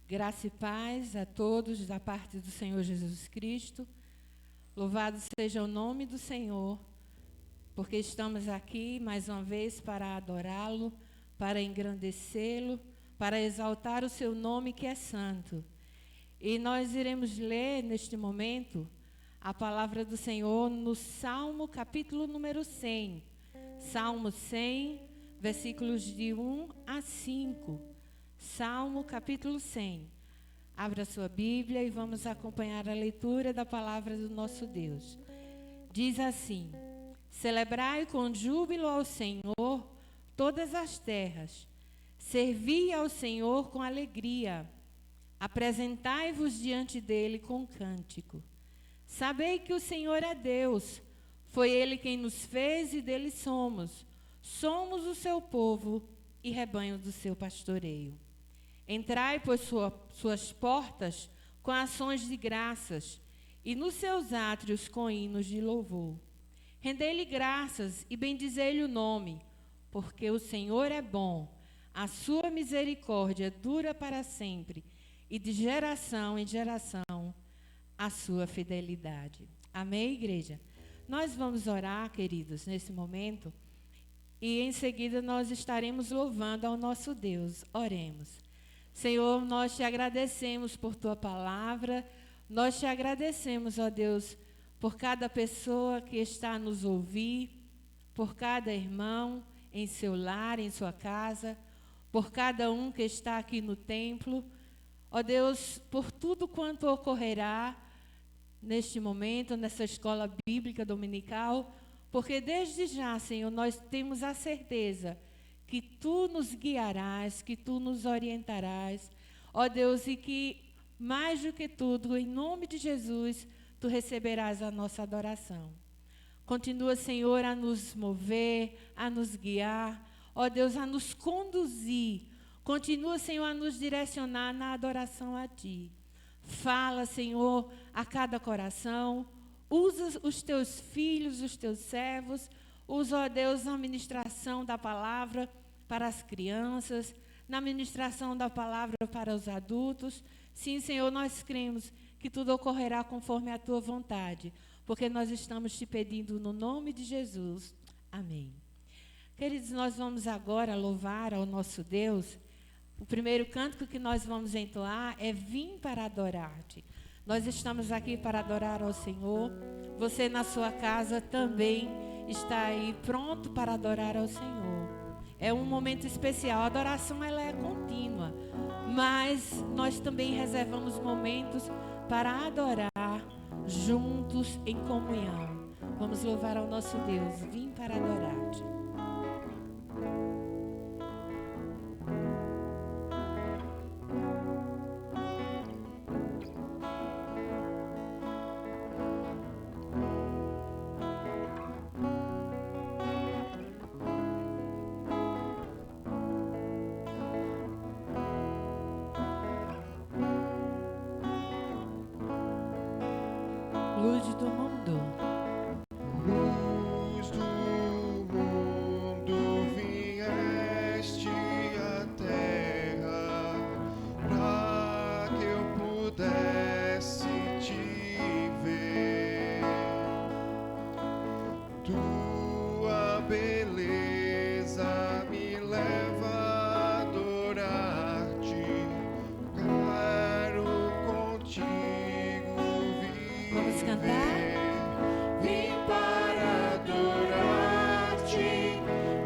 Graça e paz a todos da parte do Senhor Jesus Cristo. Louvado seja o nome do Senhor, porque estamos aqui mais uma vez para adorá-lo, para engrandecê-lo, para exaltar o seu nome que é santo. E nós iremos ler neste momento a palavra do Senhor no Salmo capítulo número 100. Salmo 100, versículos de 1 a 5. Salmo capítulo 100. Abra sua Bíblia e vamos acompanhar a leitura da palavra do nosso Deus. Diz assim: celebrai com júbilo ao Senhor todas as terras. Servi ao Senhor com alegria. Apresentai-vos diante dele com cântico. Sabei que o Senhor é Deus. Foi ele quem nos fez e dele somos. Somos o seu povo e rebanho do seu pastoreio. Entrai por suas portas com ações de graças e nos seus átrios com hinos de louvor. Rendei-lhe graças e bendizei-lhe o nome, porque o Senhor é bom, a sua misericórdia dura para sempre e de geração em geração a sua fidelidade. Amém, igreja? Nós vamos orar, queridos, nesse momento, e em seguida nós estaremos louvando ao nosso Deus. Oremos. Senhor, nós te agradecemos por tua palavra, nós te agradecemos, ó Deus, por cada pessoa que está a nos ouvir, por cada irmão em seu lar, em sua casa, por cada um que está aqui no templo, ó Deus, por tudo quanto ocorrerá neste momento, nessa escola bíblica dominical, porque desde já, Senhor, nós temos a certeza que Tu nos guiarás, que Tu nos orientarás, ó Deus, e que, mais do que tudo, em nome de Jesus, Tu receberás a nossa adoração. Continua, Senhor, a nos mover, a nos guiar, ó Deus, a nos conduzir. Continua, Senhor, a nos direcionar na adoração a Ti. Fala, Senhor, a cada coração. Usa os Teus filhos, os Teus servos. Usa, ó Deus, a ministração da palavra para as crianças, na ministração da palavra para os adultos. Sim, Senhor, nós cremos que tudo ocorrerá conforme a Tua vontade, porque nós estamos Te pedindo no nome de Jesus. Amém. Queridos, nós vamos agora louvar ao nosso Deus. O primeiro cântico que nós vamos entoar é Vim para adorar-te. Nós estamos aqui para adorar ao Senhor. Você na sua casa também está aí pronto para adorar ao Senhor. É um momento especial. A adoração ela é contínua, mas nós também reservamos momentos para adorar juntos em comunhão. Vamos louvar ao nosso Deus. Vim para adorar-te. Luz do mundo. Luz do mundo, vieste à terra para que eu pudesse te ver. Tua beleza me leva a adorar-te. Quero contigo viver. Vamos cantar? Vim para adorar-te,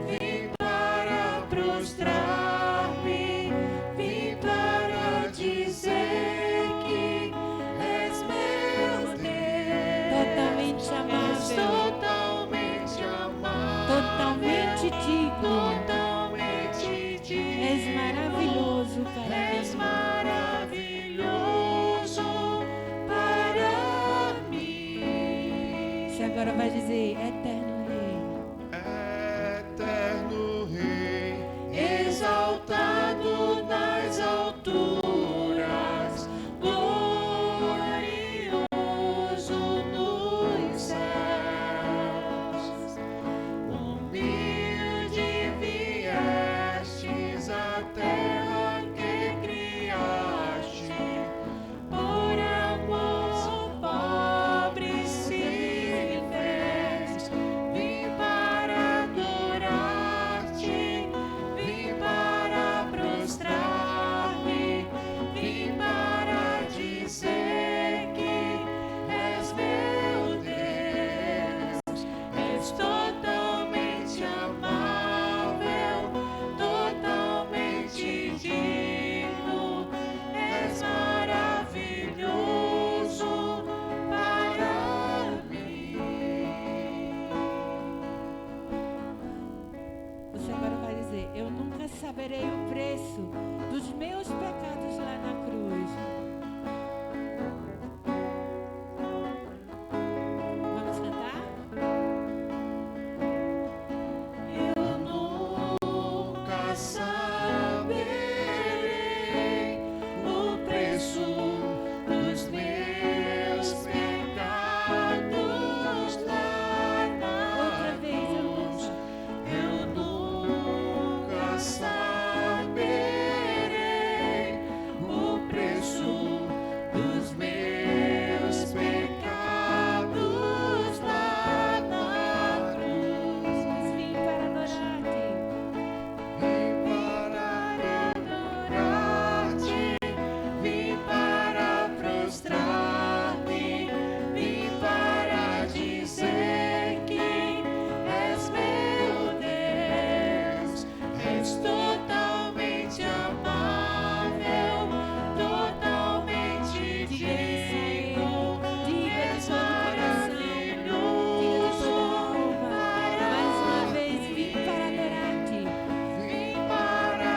vim para prostrar-me, vim para dizer que és meu Deus. Totalmente És amável, totalmente amável, totalmente digno. totalmente digno. És maravilhoso para És mim. maravilhoso para mim. Você agora vai dizer eterno Rei. Eterno Rei, exaltado nas alturas, glorioso nos céus, humilde viestes à terra que criaste. preço dos meus pecados lá na cruz. Vamos cantar? Eu nunca saberei o preço dos meus pecados lá na Outra vez cruz. Eu nunca saberei o preço dos meus pecados lá na cruz. Mas vim para adorar-te. Vim para adorar-te, vim para prostrar-me, vim para dizer que és meu Deus, és totalmente amável, totalmente digno, és maravilhoso, Mais uma vez, vim para adorar-te. vim para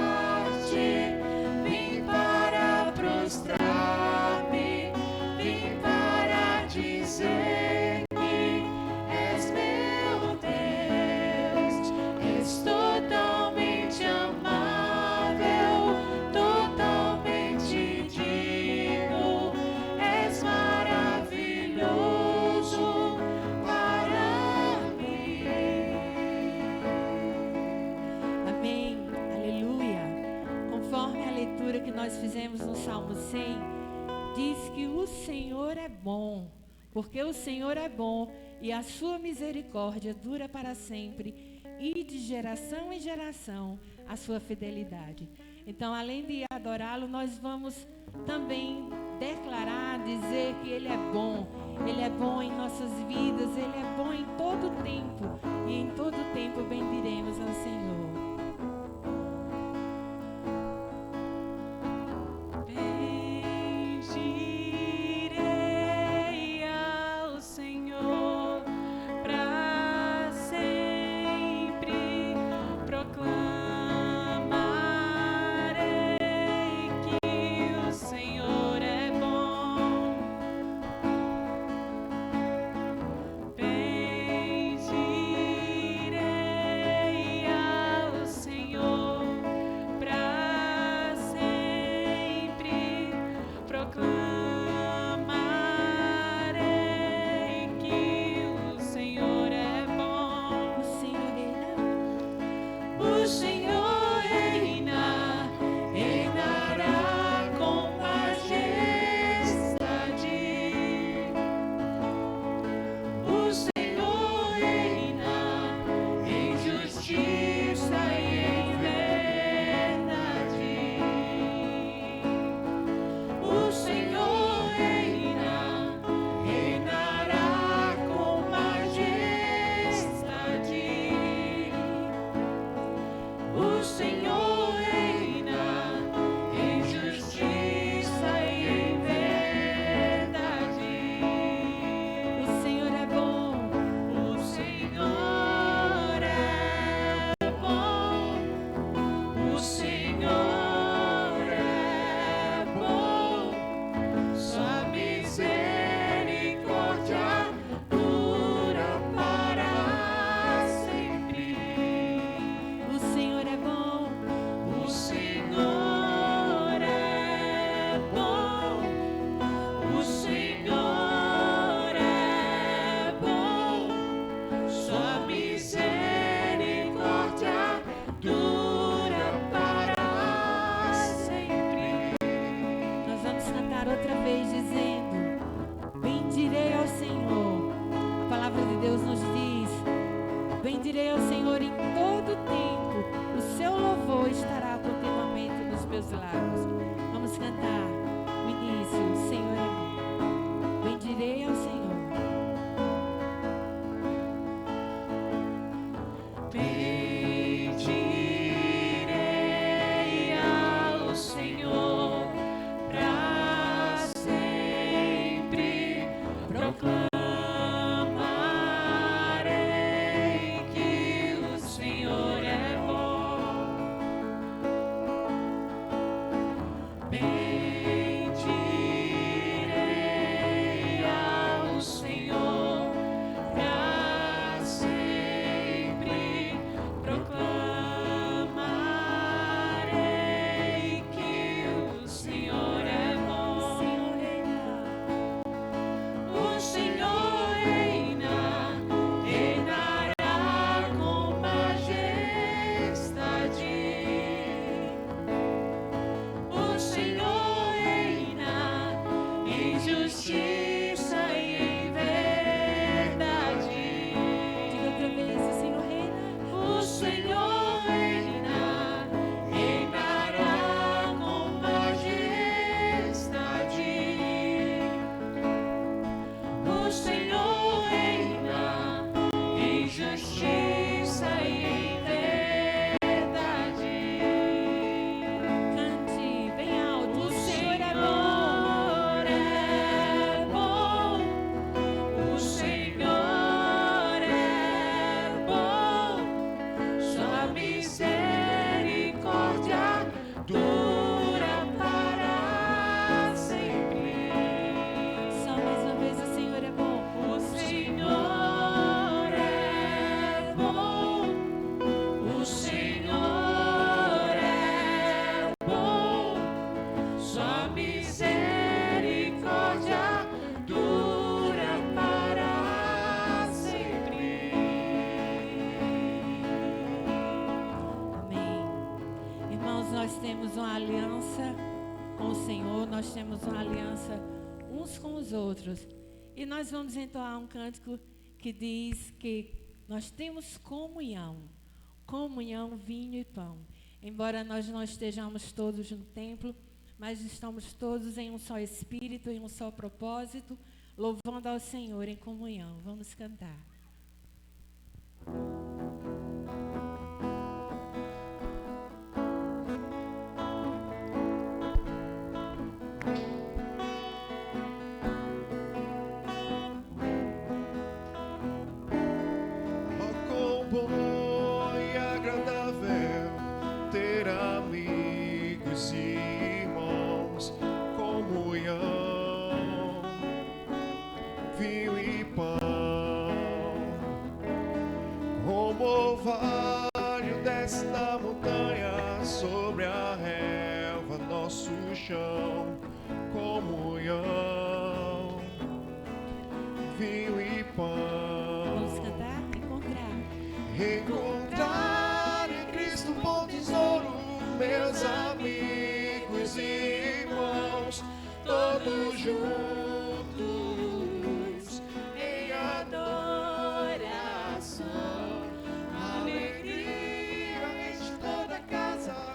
adorar-te, vim para prostrar-me, vim para dizer que és meu Deus, és totalmente amável, totalmente digno, és maravilhoso para mim. Amém. Aleluia. Conforme a leitura que nós fizemos no Salmo 100, diz que o Senhor é bom, porque o Senhor é bom e a sua misericórdia dura para sempre e de geração em geração a sua fidelidade. Então, além de adorá-lo, nós vamos também declarar, dizer que Ele é bom em nossas vidas, Ele é bom em todo tempo e em todo tempo bendiremos ao Senhor. Bendirei ao Senhor para sempre, proclamarei que o Senhor é bom. Bendirei ao Senhor para sempre, proclamarei que o Senhor é bom. O Senhor é O Senhor reina, reinará com majestade. O Senhor reina em justiça e em verdade. O Senhor reina, reinará com majestade. O Senhor reina em justiça e em verdade. O Senhor é bom. O Senhor é bom. O Senhor é bom. Sua misericórdia dura para sempre. O Senhor é bom. O Senhor é bom. O Senhor é bom. Sua misericórdia dura para sempre. Nós vamos cantar outra vez dizendo: bendirei ao Senhor. A palavra de Deus nos diz: bendirei ao Senhor em todo tempo. O seu louvor estará continuamente nos meus lábios. Vamos cantar o início. O Senhor é bom. Bendirei ao Senhor. Bendirei ao Senhor para sempre, proclamarei que o Senhor é bom. nós temos uma aliança com o Senhor, nós temos uma aliança uns com os outros. E nós vamos entoar um cântico que diz que nós temos comunhão, vinho e pão. Embora nós não estejamos todos no templo, mas estamos todos em um só espírito, em um só propósito, louvando ao Senhor em comunhão. Vamos cantar. Chão, comunhão, vinho e pão. Vamos cantar? Encontrar em Cristo bom tesouro, meus amigos e irmãos, todos juntos em adoração, alegria enche toda a casa.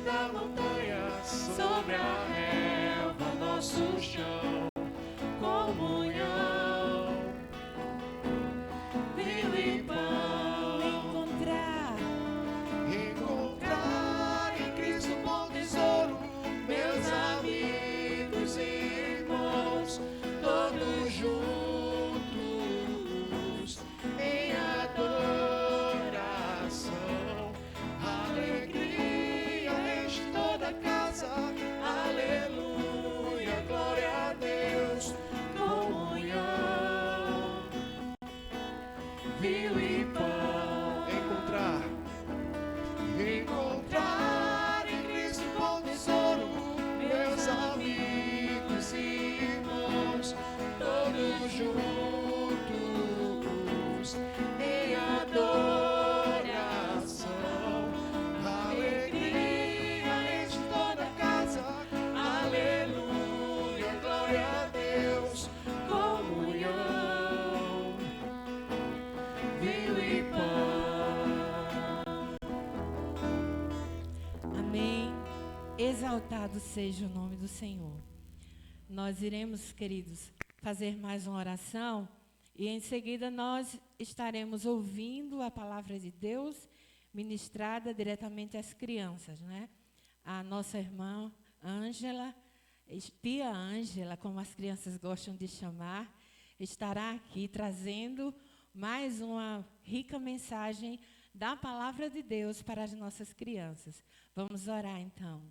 Da montanha sobre a relva, nosso chão, comunhão, vinho e pão. Encontrar em Cristo bom tesouro, meus amigos e irmãos, todos juntos em adoração, alegria toda casa, aleluia, glória a Deus, comunhão, vinho e pão. Encontrar em Cristo bom tesouro, meus amigos e irmãos, todos juntos em adoração, alegria toda casa, aleluia, glória a Deus, comunhão, vinho e pão. Amém. Exaltado seja o nome do Senhor. Nós iremos, queridos, fazer mais uma oração e em seguida nós estaremos ouvindo a palavra de Deus ministrada diretamente às crianças, né? A nossa irmã Ângela, tia Ângela, como as crianças gostam de chamar, estará aqui trazendo mais uma rica mensagem da palavra de Deus para as nossas crianças. Vamos orar então.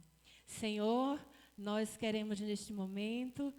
Senhor, nós queremos neste momento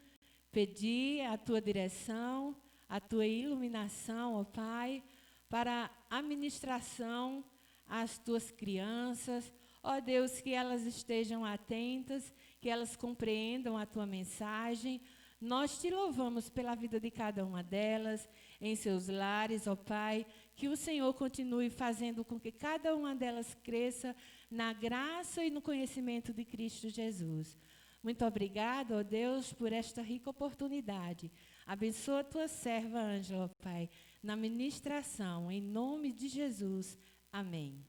pedir a tua direção, a tua iluminação, ó Pai, para a ministração às tuas crianças. Ó Deus, que elas estejam atentas, que elas compreendam a tua mensagem. Nós te louvamos pela vida de cada uma delas, em seus lares, ó Pai, que o Senhor continue fazendo com que cada uma delas cresça na graça e no conhecimento de Cristo Jesus. Muito obrigada, ó Deus, por esta rica oportunidade. Abençoa a tua serva, Ângela, ó Pai, na ministração, em nome de Jesus. Amém.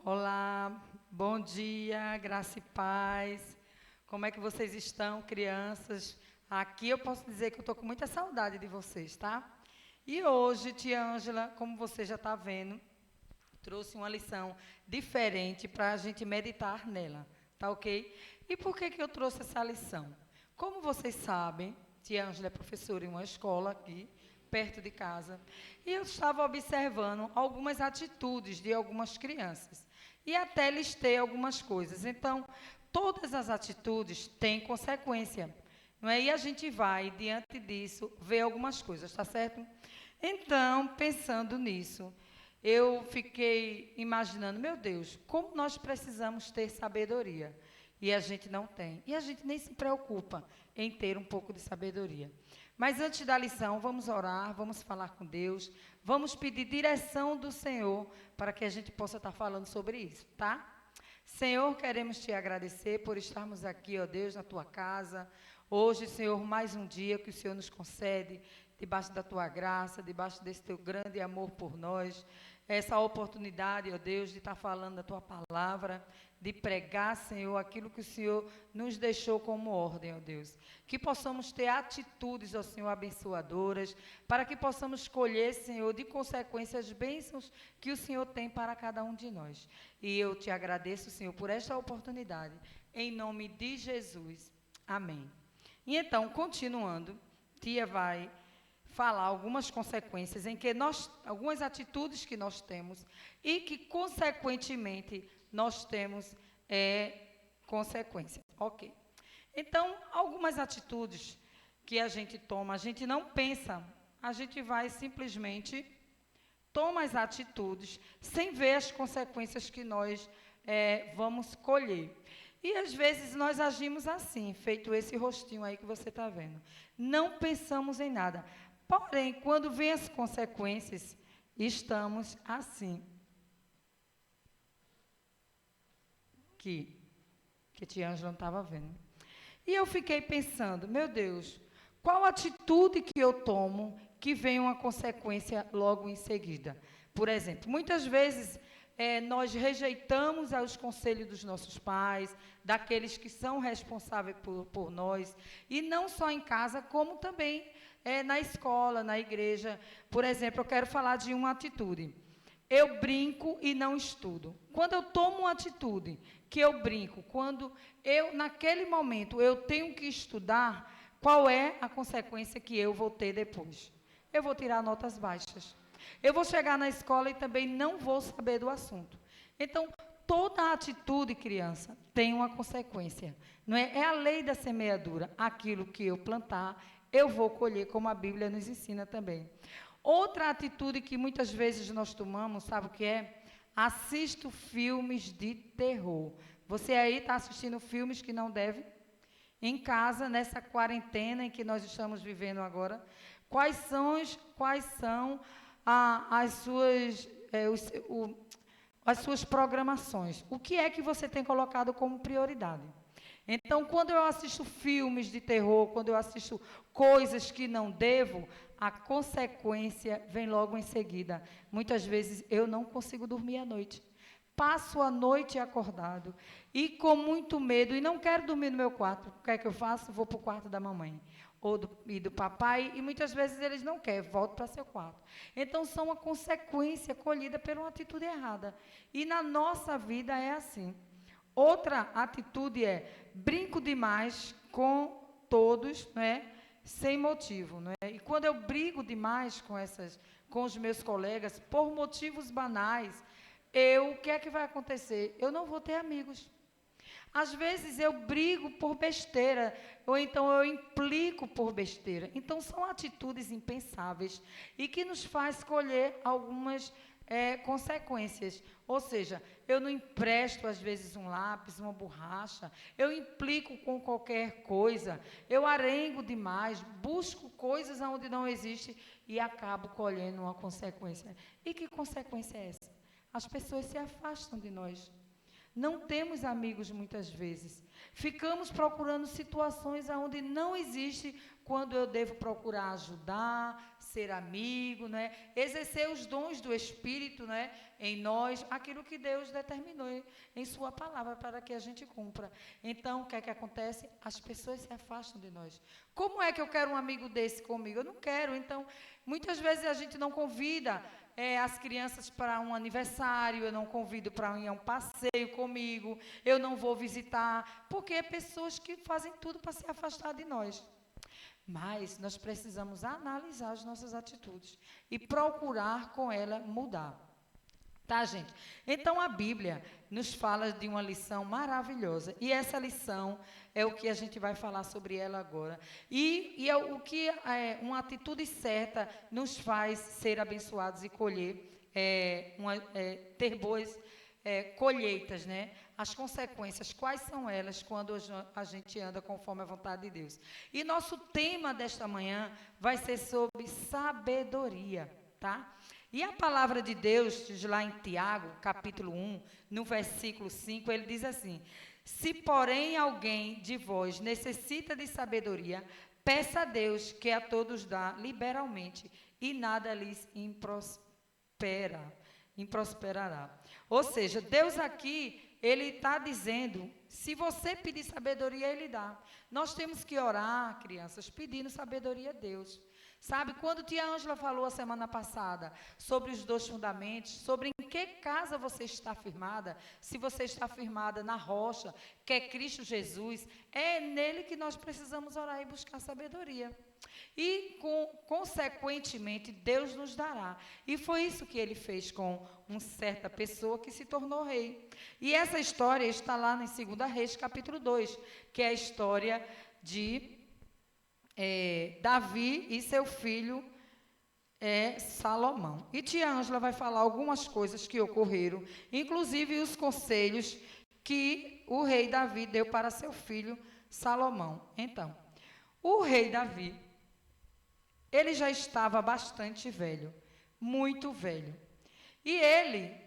Olá, bom dia, graça e paz. Como é que vocês estão, crianças? Aqui eu posso dizer que eu estou com muita saudade de vocês, tá? E hoje, tia Ângela, como você já está vendo, trouxe uma lição diferente para a gente meditar nela, tá ok? E por que que eu trouxe essa lição? Como vocês sabem, tia Ângela é professora em uma escola aqui, perto de casa, e eu estava observando algumas atitudes de algumas crianças. E até listei algumas coisas. Então, todas as atitudes têm consequência, não é? E a gente vai, diante disso, ver algumas coisas, tá certo? Então, pensando nisso, eu fiquei imaginando, meu Deus, como nós precisamos ter sabedoria. E a gente não tem. E a gente nem se preocupa em ter um pouco de sabedoria. Mas antes da lição, vamos orar, vamos falar com Deus, vamos pedir direção do Senhor para que a gente possa estar falando sobre isso, tá? Senhor, queremos te agradecer por estarmos aqui, ó Deus, na tua casa. Hoje, Senhor, mais um dia que o Senhor nos concede, debaixo da tua graça, debaixo desse teu grande amor por nós. Essa oportunidade, ó Deus, de estar falando da tua palavra, de pregar, Senhor, aquilo que o Senhor nos deixou como ordem, ó Deus. Que possamos ter atitudes, ó Senhor, abençoadoras, para que possamos colher, Senhor, de consequências, bênçãos que o Senhor tem para cada um de nós. E eu te agradeço, Senhor, por esta oportunidade, em nome de Jesus. Amém. E então, continuando, tia vai falar algumas consequências em que algumas atitudes que nós temos e que, consequentemente, nós temos consequência. Ok. Então, algumas atitudes que a gente toma, a gente não pensa, a gente vai simplesmente toma as atitudes sem ver as consequências que nós vamos colher. E às vezes nós agimos assim, feito esse rostinho aí que você está vendo. Não pensamos em nada. Porém, quando vem as consequências, estamos assim. Que tia Ângela não estava vendo. E eu fiquei pensando, meu Deus, qual atitude que eu tomo que vem uma consequência logo em seguida? Por exemplo, muitas vezes nós rejeitamos os conselhos dos nossos pais, daqueles que são responsáveis por nós, e não só em casa, como também na escola, na igreja. Por exemplo, eu quero falar de uma atitude. Eu brinco e não estudo. Quando eu tomo uma atitude que eu brinco, quando naquele momento, eu tenho que estudar, qual é a consequência que eu vou ter depois? Eu vou tirar notas baixas. Eu vou chegar na escola e também não vou saber do assunto. Então, toda atitude, criança, tem uma consequência. Não é? É a lei da semeadura. Aquilo que eu plantar, eu vou colher, como a Bíblia nos ensina também. Outra atitude que muitas vezes nós tomamos, sabe o que é? Assisto filmes de terror. Você aí está assistindo filmes que não deve? Em casa, nessa quarentena em que nós estamos vivendo agora, quais são as suas programações? O que é que você tem colocado como prioridade? Então, quando eu assisto filmes de terror, quando eu assisto coisas que não devo, a consequência vem logo em seguida. Muitas vezes eu não consigo dormir à noite. Passo a noite acordado e com muito medo, e não quero dormir no meu quarto. O que é que eu faço? Vou para o quarto da mamãe ou do papai, e muitas vezes eles não querem, volto para seu quarto. Então, são uma consequência colhida por uma atitude errada. E na nossa vida é assim. Outra atitude brinco demais com todos, não é? Sem motivo, não é? E quando eu brigo demais com os meus colegas, por motivos banais, o que é que vai acontecer? Eu não vou ter amigos. Às vezes eu brigo por besteira, ou então eu implico por besteira. Então, são atitudes impensáveis e que nos faz colher algumas consequências. Ou seja, eu não empresto, às vezes, um lápis, uma borracha, eu implico com qualquer coisa, eu arengo demais, busco coisas onde não existe e acabo colhendo uma consequência. E que consequência é essa? As pessoas se afastam de nós. Não temos amigos muitas vezes. Ficamos procurando situações onde não existe quando eu devo procurar ajudar, ser amigo, né? Exercer os dons do Espírito, né? Em nós, aquilo que Deus determinou em sua palavra para que a gente cumpra. Então, o que é que acontece? As pessoas se afastam de nós. Como é que eu quero um amigo desse comigo? Eu não quero. Então, muitas vezes a gente não convida as crianças para um aniversário, eu não convido para ir a um passeio comigo, eu não vou visitar, porque é pessoas que fazem tudo para se afastar de nós. Mas nós precisamos analisar as nossas atitudes e procurar com ela mudar. Tá, gente? Então, a Bíblia nos fala de uma lição maravilhosa. E essa lição é o que a gente vai falar sobre ela agora. E é o que uma atitude certa nos faz ser abençoados e colher, ter boas colheitas, né? As consequências, quais são elas quando a gente anda conforme a vontade de Deus. E nosso tema desta manhã vai ser sobre sabedoria, tá? E a palavra de Deus, diz lá em Tiago, capítulo 1, no versículo 5, ele diz assim: se, porém, alguém de vós necessita de sabedoria, peça a Deus, que a todos dá liberalmente, e nada lhes improsperará. Ou seja, Deus aqui, ele está dizendo, se você pedir sabedoria, ele dá. Nós temos que orar, crianças, pedindo sabedoria a Deus. Sabe, quando tia Ângela falou a semana passada sobre os 2 fundamentos, sobre em que casa você está firmada, se você está firmada na rocha, que é Cristo Jesus, é nele que nós precisamos orar e buscar sabedoria. E, consequentemente, Deus nos dará. E foi isso que ele fez com uma certa pessoa que se tornou rei. E essa história está lá em 2 Reis, capítulo 2, que é a história de Davi e seu filho Salomão. E tia Ângela vai falar algumas coisas que ocorreram, inclusive os conselhos que o rei Davi deu para seu filho Salomão. Então, o rei Davi, ele já estava bastante velho, muito velho. E ele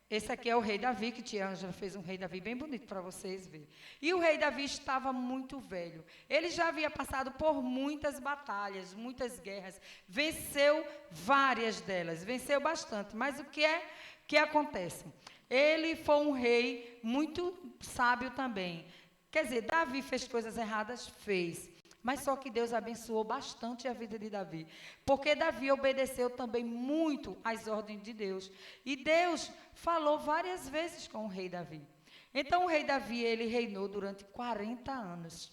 esse aqui é o rei Davi, que tia Ângela fez um rei Davi bem bonito para vocês verem. E o rei Davi estava muito velho. Ele já havia passado por muitas batalhas, muitas guerras. Venceu várias delas, venceu bastante. Mas o que acontece? Ele foi um rei muito sábio também. Quer dizer, Davi fez coisas erradas? Fez. Mas só que Deus abençoou bastante a vida de Davi. Porque Davi obedeceu também muito às ordens de Deus. E Deus falou várias vezes com o rei Davi. Então o rei Davi, ele reinou durante 40 anos.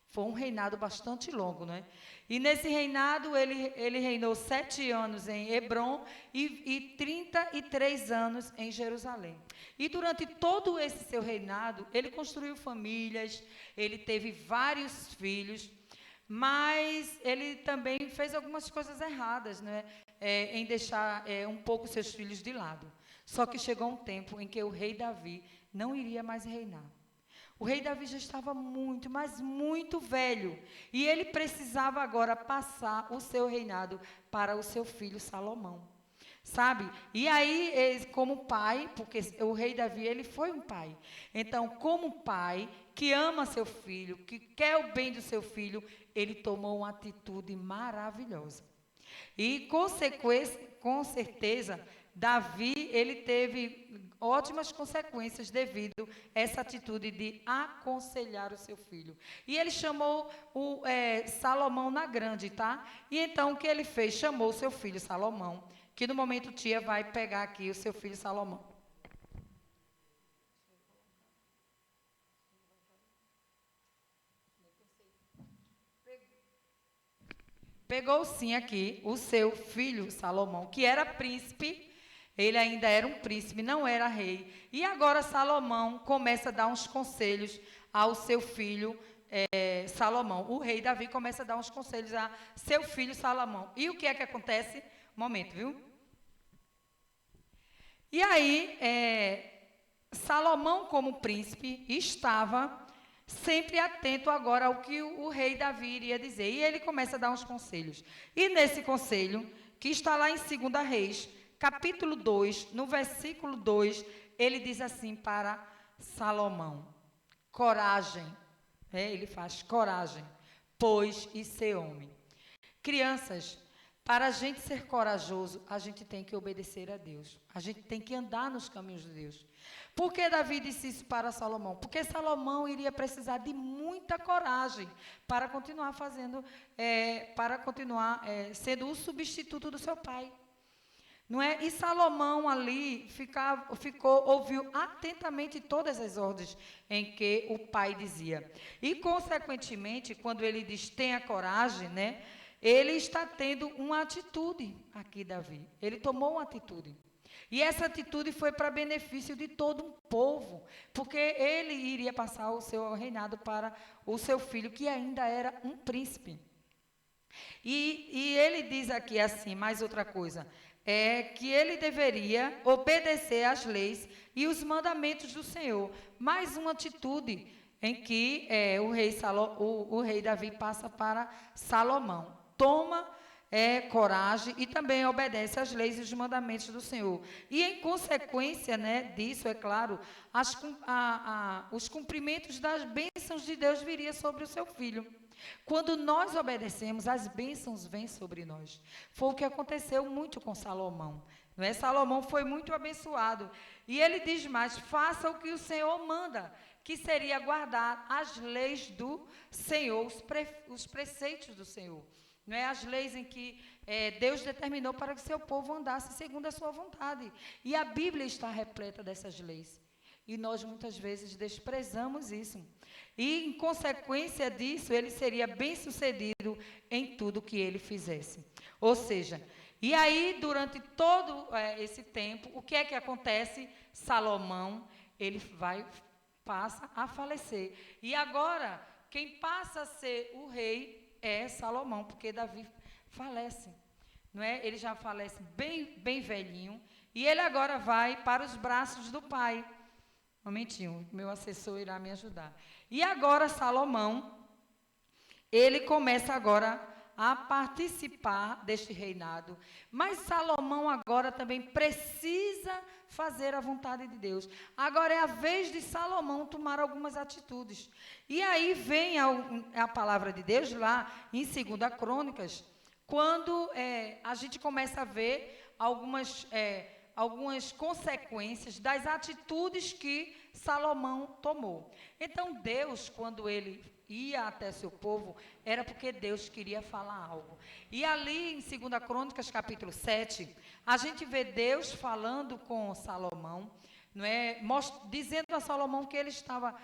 Foi um reinado bastante longo, né? E nesse reinado, ele reinou 7 anos em Hebrom e 33 anos em Jerusalém. E durante todo esse seu reinado, ele construiu famílias, ele teve vários filhos, mas ele também fez algumas coisas erradas, né? Em deixar um pouco seus filhos de lado. Só que chegou um tempo em que o rei Davi não iria mais reinar. O rei Davi já estava muito, mas muito velho. E ele precisava agora passar o seu reinado para o seu filho Salomão. Sabe? E aí, como pai, porque o rei Davi, ele foi um pai. Então, como pai, que ama seu filho, que quer o bem do seu filho, ele tomou uma atitude maravilhosa. E, com certeza, Davi, ele teve ótimas consequências devido a essa atitude de aconselhar o seu filho. E ele chamou Salomão na grande, tá? E então, o que ele fez? Chamou o seu filho Salomão, que no momento tia vai pegar aqui o seu filho Salomão. Pegou sim aqui o seu filho Salomão, que era príncipe, ele ainda era um príncipe, não era rei. E agora Salomão começa a dar uns conselhos ao seu filho Salomão. O rei Davi começa a dar uns conselhos a seu filho Salomão. E o que é que acontece? Um momento, viu? E aí, Salomão, como príncipe, estava sempre atento agora ao que o rei Davi iria dizer. E ele começa a dar uns conselhos. E nesse conselho, que está lá em 2 Reis, capítulo 2, no versículo 2, ele diz assim para Salomão: coragem, ele faz coragem, pois e ser homem. Crianças, para a gente ser corajoso, a gente tem que obedecer a Deus. A gente tem que andar nos caminhos de Deus. Por que Davi disse isso para Salomão? Porque Salomão iria precisar de muita coragem para continuar sendo o substituto do seu pai. Não é? E Salomão ali ouviu atentamente todas as ordens em que o pai dizia. E, consequentemente, quando ele diz tenha coragem, né? Ele está tendo uma atitude aqui, Davi. Ele tomou uma atitude. E essa atitude foi para benefício de todo um povo, porque ele iria passar o seu reinado para o seu filho, que ainda era um príncipe. E ele diz aqui assim, mais outra coisa, que ele deveria obedecer às leis e os mandamentos do Senhor. Mais uma atitude em que o rei Davi passa para Salomão. Toma coragem e também obedece às leis e os mandamentos do Senhor. E em consequência, né, disso, é claro, os cumprimentos das bênçãos de Deus viria sobre o seu filho. Quando nós obedecemos, as bênçãos vêm sobre nós. Foi o que aconteceu muito com Salomão. Não é? Salomão foi muito abençoado. E ele diz mais, faça o que o Senhor manda, que seria guardar as leis do Senhor, os preceitos do Senhor. Não é? As leis em que Deus determinou para que seu povo andasse segundo a sua vontade. E a Bíblia está repleta dessas leis. E nós muitas vezes desprezamos isso. E, em consequência disso, ele seria bem-sucedido em tudo que ele fizesse. Ou seja, e aí, durante todo esse tempo, o que é que acontece? Salomão, ele passa a falecer. E agora, quem passa a ser o rei é Salomão, porque Davi falece. Não é? Ele já falece bem velhinho. E ele agora vai para os braços do pai. Um momentinho, meu assessor irá me ajudar. E agora Salomão, ele começa agora a participar deste reinado. Mas Salomão agora também precisa fazer a vontade de Deus. Agora é a vez de Salomão tomar algumas atitudes. E aí vem a palavra de Deus lá em 2 Crônicas, quando a gente começa a ver algumas consequências das atitudes que Salomão tomou. Então, Deus, quando ele ia até seu povo, era porque Deus queria falar algo. E ali, em 2 Crônicas, capítulo 7, a gente vê Deus falando com Salomão, não é? Dizendo a Salomão que ele estava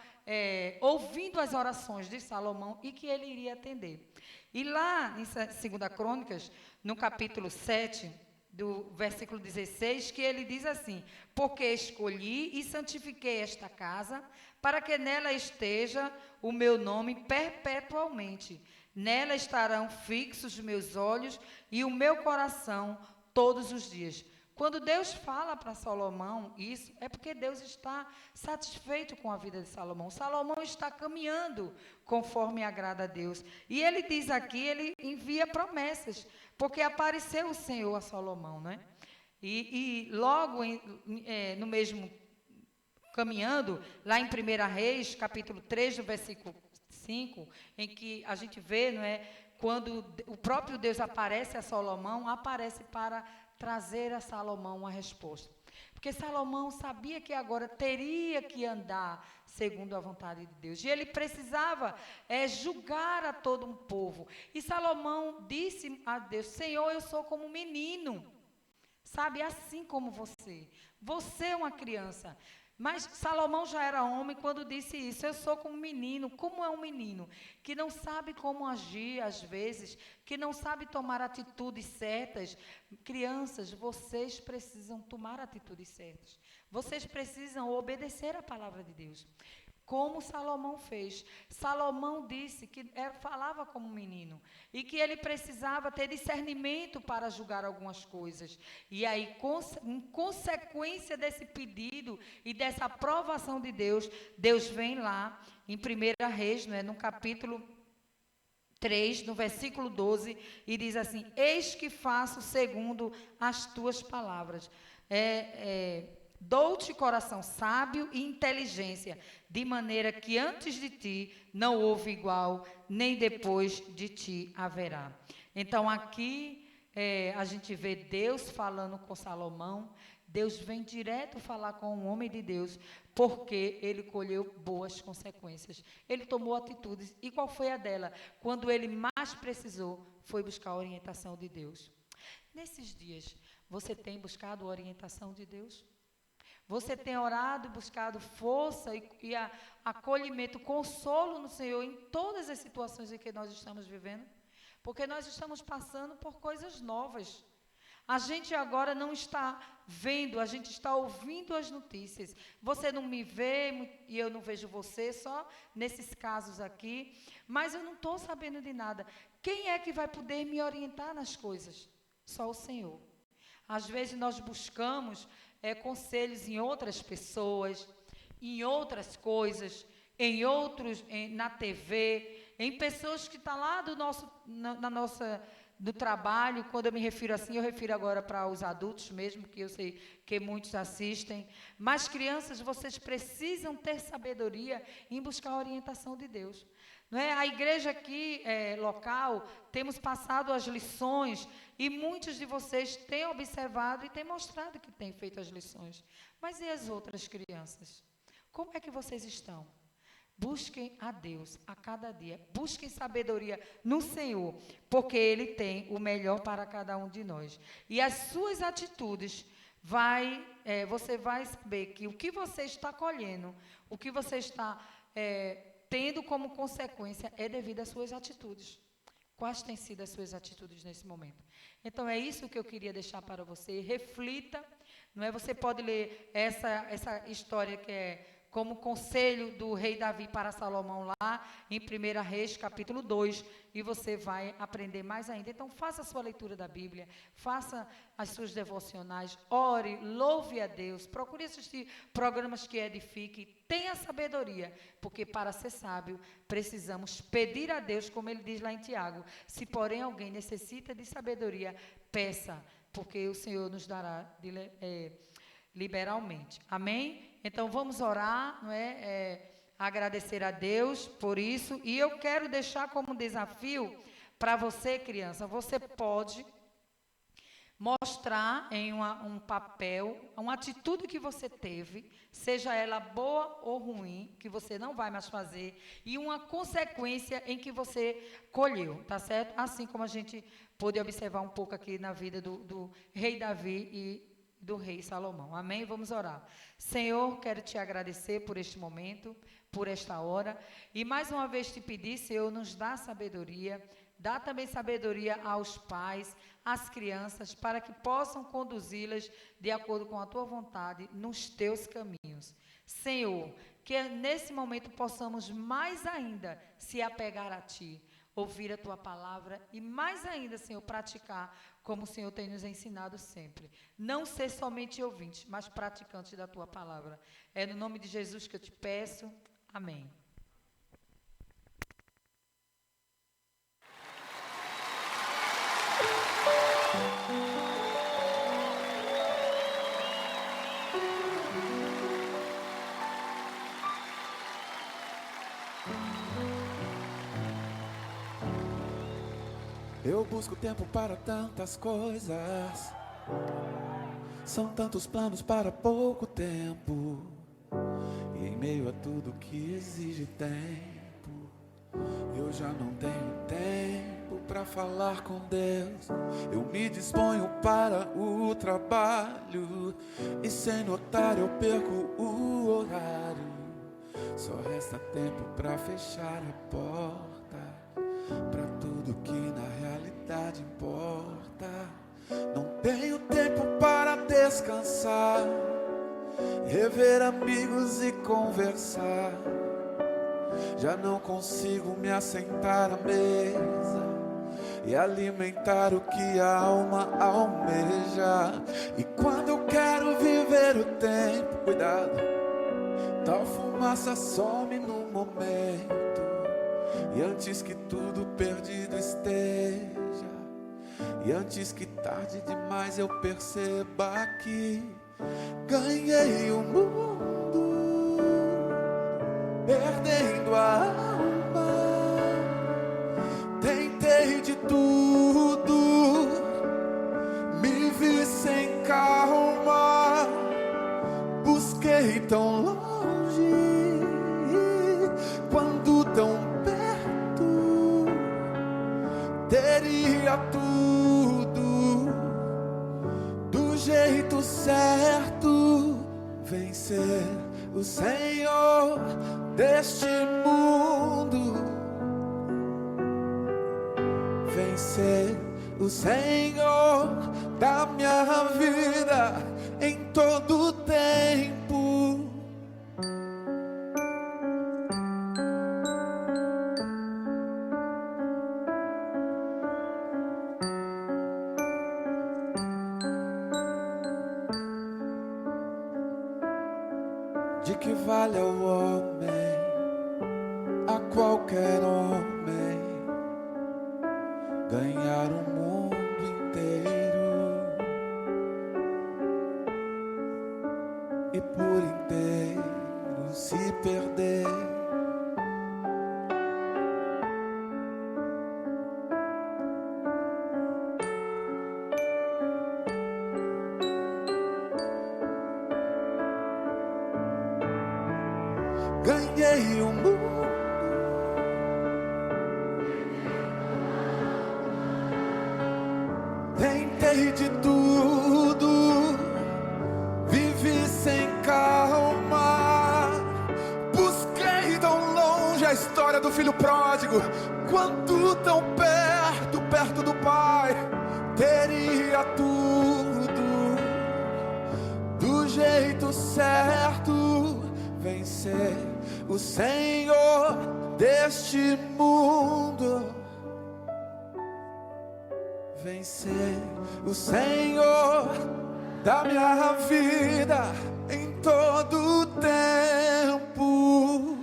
ouvindo as orações de Salomão e que ele iria atender. E lá, em 2 Crônicas, no capítulo 7, do versículo 16, que ele diz assim, porque escolhi e santifiquei esta casa, para que nela esteja o meu nome perpetualmente. Nela estarão fixos meus olhos e o meu coração todos os dias. Quando Deus fala para Salomão isso, é porque Deus está satisfeito com a vida de Salomão. Salomão está caminhando conforme agrada a Deus. E ele diz aqui, ele envia promessas, porque apareceu o Senhor a Salomão, né? E logo no mesmo caminhando, lá em 1 Reis, capítulo 3, do versículo 5, em que a gente vê, não é, quando o próprio Deus aparece a Salomão, aparece para trazer a Salomão uma resposta. Porque Salomão sabia que agora teria que andar segundo a vontade de Deus. E ele precisava julgar a todo um povo. E Salomão disse a Deus, Senhor, eu sou como um menino. Sabe, assim como você. Você é uma criança. Mas Salomão já era homem quando disse isso. Eu sou como um menino. Como é um menino? Que não sabe como agir às vezes, que não sabe tomar atitudes certas. Crianças, vocês precisam tomar atitudes certas. Vocês precisam obedecer a palavra de Deus. Como Salomão fez. Salomão disse que falava como um menino e que ele precisava ter discernimento para julgar algumas coisas. E aí, em consequência desse pedido e dessa aprovação de Deus, Deus vem lá em 1 Reis, não é, no capítulo 3, no versículo 12, e diz assim, eis que faço segundo as tuas palavras. Dou-te coração sábio e inteligência, de maneira que antes de ti não houve igual, nem depois de ti haverá. Então aqui a gente vê Deus falando com Salomão. Deus vem direto falar com um homem de Deus, porque ele colheu boas consequências. Ele tomou atitudes. E qual foi a dela? Quando ele mais precisou, foi buscar a orientação de Deus. Nesses dias, você tem buscado a orientação de Deus? Você tem orado, buscado força e acolhimento, consolo no Senhor em todas as situações em que nós estamos vivendo? Porque nós estamos passando por coisas novas. A gente agora não está vendo, a gente está ouvindo as notícias. Você não me vê e eu não vejo você, só nesses casos aqui. Mas eu não estou sabendo de nada. Quem é que vai poder me orientar nas coisas? Só o Senhor. Às vezes nós buscamos conselhos em outras pessoas, em outras coisas, na TV, em pessoas que estão lá do trabalho. Quando eu me refiro assim, eu refiro agora para os adultos mesmo, que eu sei que muitos assistem. Mas crianças, vocês precisam ter sabedoria em buscar a orientação de Deus. Não é? A igreja aqui, local, temos passado as lições e muitos de vocês têm observado e têm mostrado que têm feito as lições. Mas e as outras crianças? Como é que vocês estão? Busquem a Deus a cada dia. Busquem sabedoria no Senhor, porque Ele tem o melhor para cada um de nós. E as suas atitudes, você vai saber que o que você está colhendo, o que você está tendo como consequência é devido às suas atitudes. Quais têm sido as suas atitudes nesse momento? Então, é isso que eu queria deixar para você. Reflita, não é? Você pode ler essa história que é como conselho do rei Davi para Salomão lá em 1 Reis, capítulo 2, e você vai aprender mais ainda. Então, faça a sua leitura da Bíblia, faça as suas devocionais, ore, louve a Deus, procure assistir programas que edifiquem, tenha sabedoria, porque para ser sábio, precisamos pedir a Deus, como ele diz lá em Tiago, se porém alguém necessita de sabedoria, peça, porque o Senhor nos dará liberalmente. Amém? Então, vamos orar, não é? Agradecer a Deus por isso. E eu quero deixar como desafio para você, criança, você pode mostrar em um papel uma atitude que você teve, seja ela boa ou ruim, que você não vai mais fazer, e uma consequência em que você colheu, tá certo? Assim como a gente pôde observar um pouco aqui na vida do rei Davi e do rei Salomão. Amém? Vamos orar. Senhor, quero te agradecer por este momento, por esta hora, e mais uma vez te pedir, Senhor, nos dá sabedoria, dá também sabedoria aos pais, às crianças, para que possam conduzi-las de acordo com a tua vontade, nos teus caminhos. Senhor, que nesse momento possamos mais ainda se apegar a ti, ouvir a tua palavra e mais ainda, Senhor, praticar como o Senhor tem nos ensinado sempre. Não ser somente ouvintes, mas praticantes da tua palavra. É no nome de Jesus que eu te peço. Amém. Eu busco tempo para tantas coisas, são tantos planos para pouco tempo, e em meio a tudo que exige tempo, eu já não tenho tempo para falar com Deus. Eu me disponho para o trabalho, e sem notar eu perco o horário. Só resta tempo para fechar a porta, para tudo que na realidade importa. Não tenho tempo para descansar, rever amigos e conversar. Já não consigo me assentar à mesa e alimentar o que a alma almeja. E quando eu quero viver o tempo, cuidado, tal fumaça some no momento. E antes que tudo perdido esteja, e antes que tarde demais eu perceba que ganhei o mundo, perdendo a alma. Tentei de tudo teria tudo do jeito certo. Vencer o Senhor deste mundo, vencer o Senhor da minha vida em todo tempo. De que vale ao homem, a qualquer homem, ganhar o mundo inteiro e por inteiro se perder? Ganhei o mundo, tentei de tudo, vivi sem calma, busquei tão longe a história do filho pródigo, quanto tão perto, perto do pai, teria tudo do jeito certo. Vencer o Senhor deste mundo, vencer o Senhor da minha vida em todo o tempo.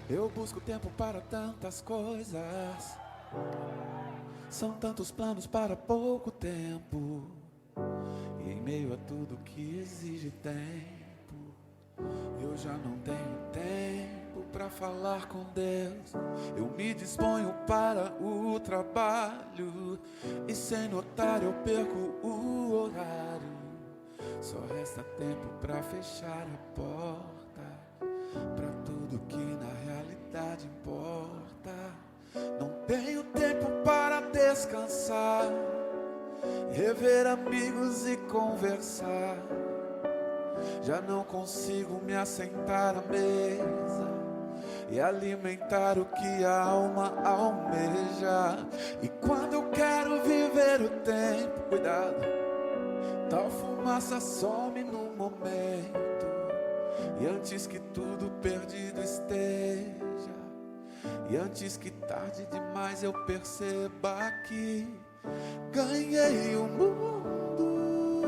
Eu busco tempo para tantas coisas, são tantos planos para pouco tempo, e em meio a tudo que exige tempo, eu já não tenho tempo para falar com Deus. Eu me disponho para o trabalho, e sem notar eu perco o horário. Só resta tempo para fechar a porta para tudo que na realidade importa. Não tenho tempo para descansar, rever amigos e conversar. Já não consigo me assentar à mesa e alimentar o que a alma almeja. E quando eu quero viver o tempo, cuidado, tal fumaça some no momento, E antes que tudo perdido esteja, e antes que tarde demais eu perceba que ganhei o mundo,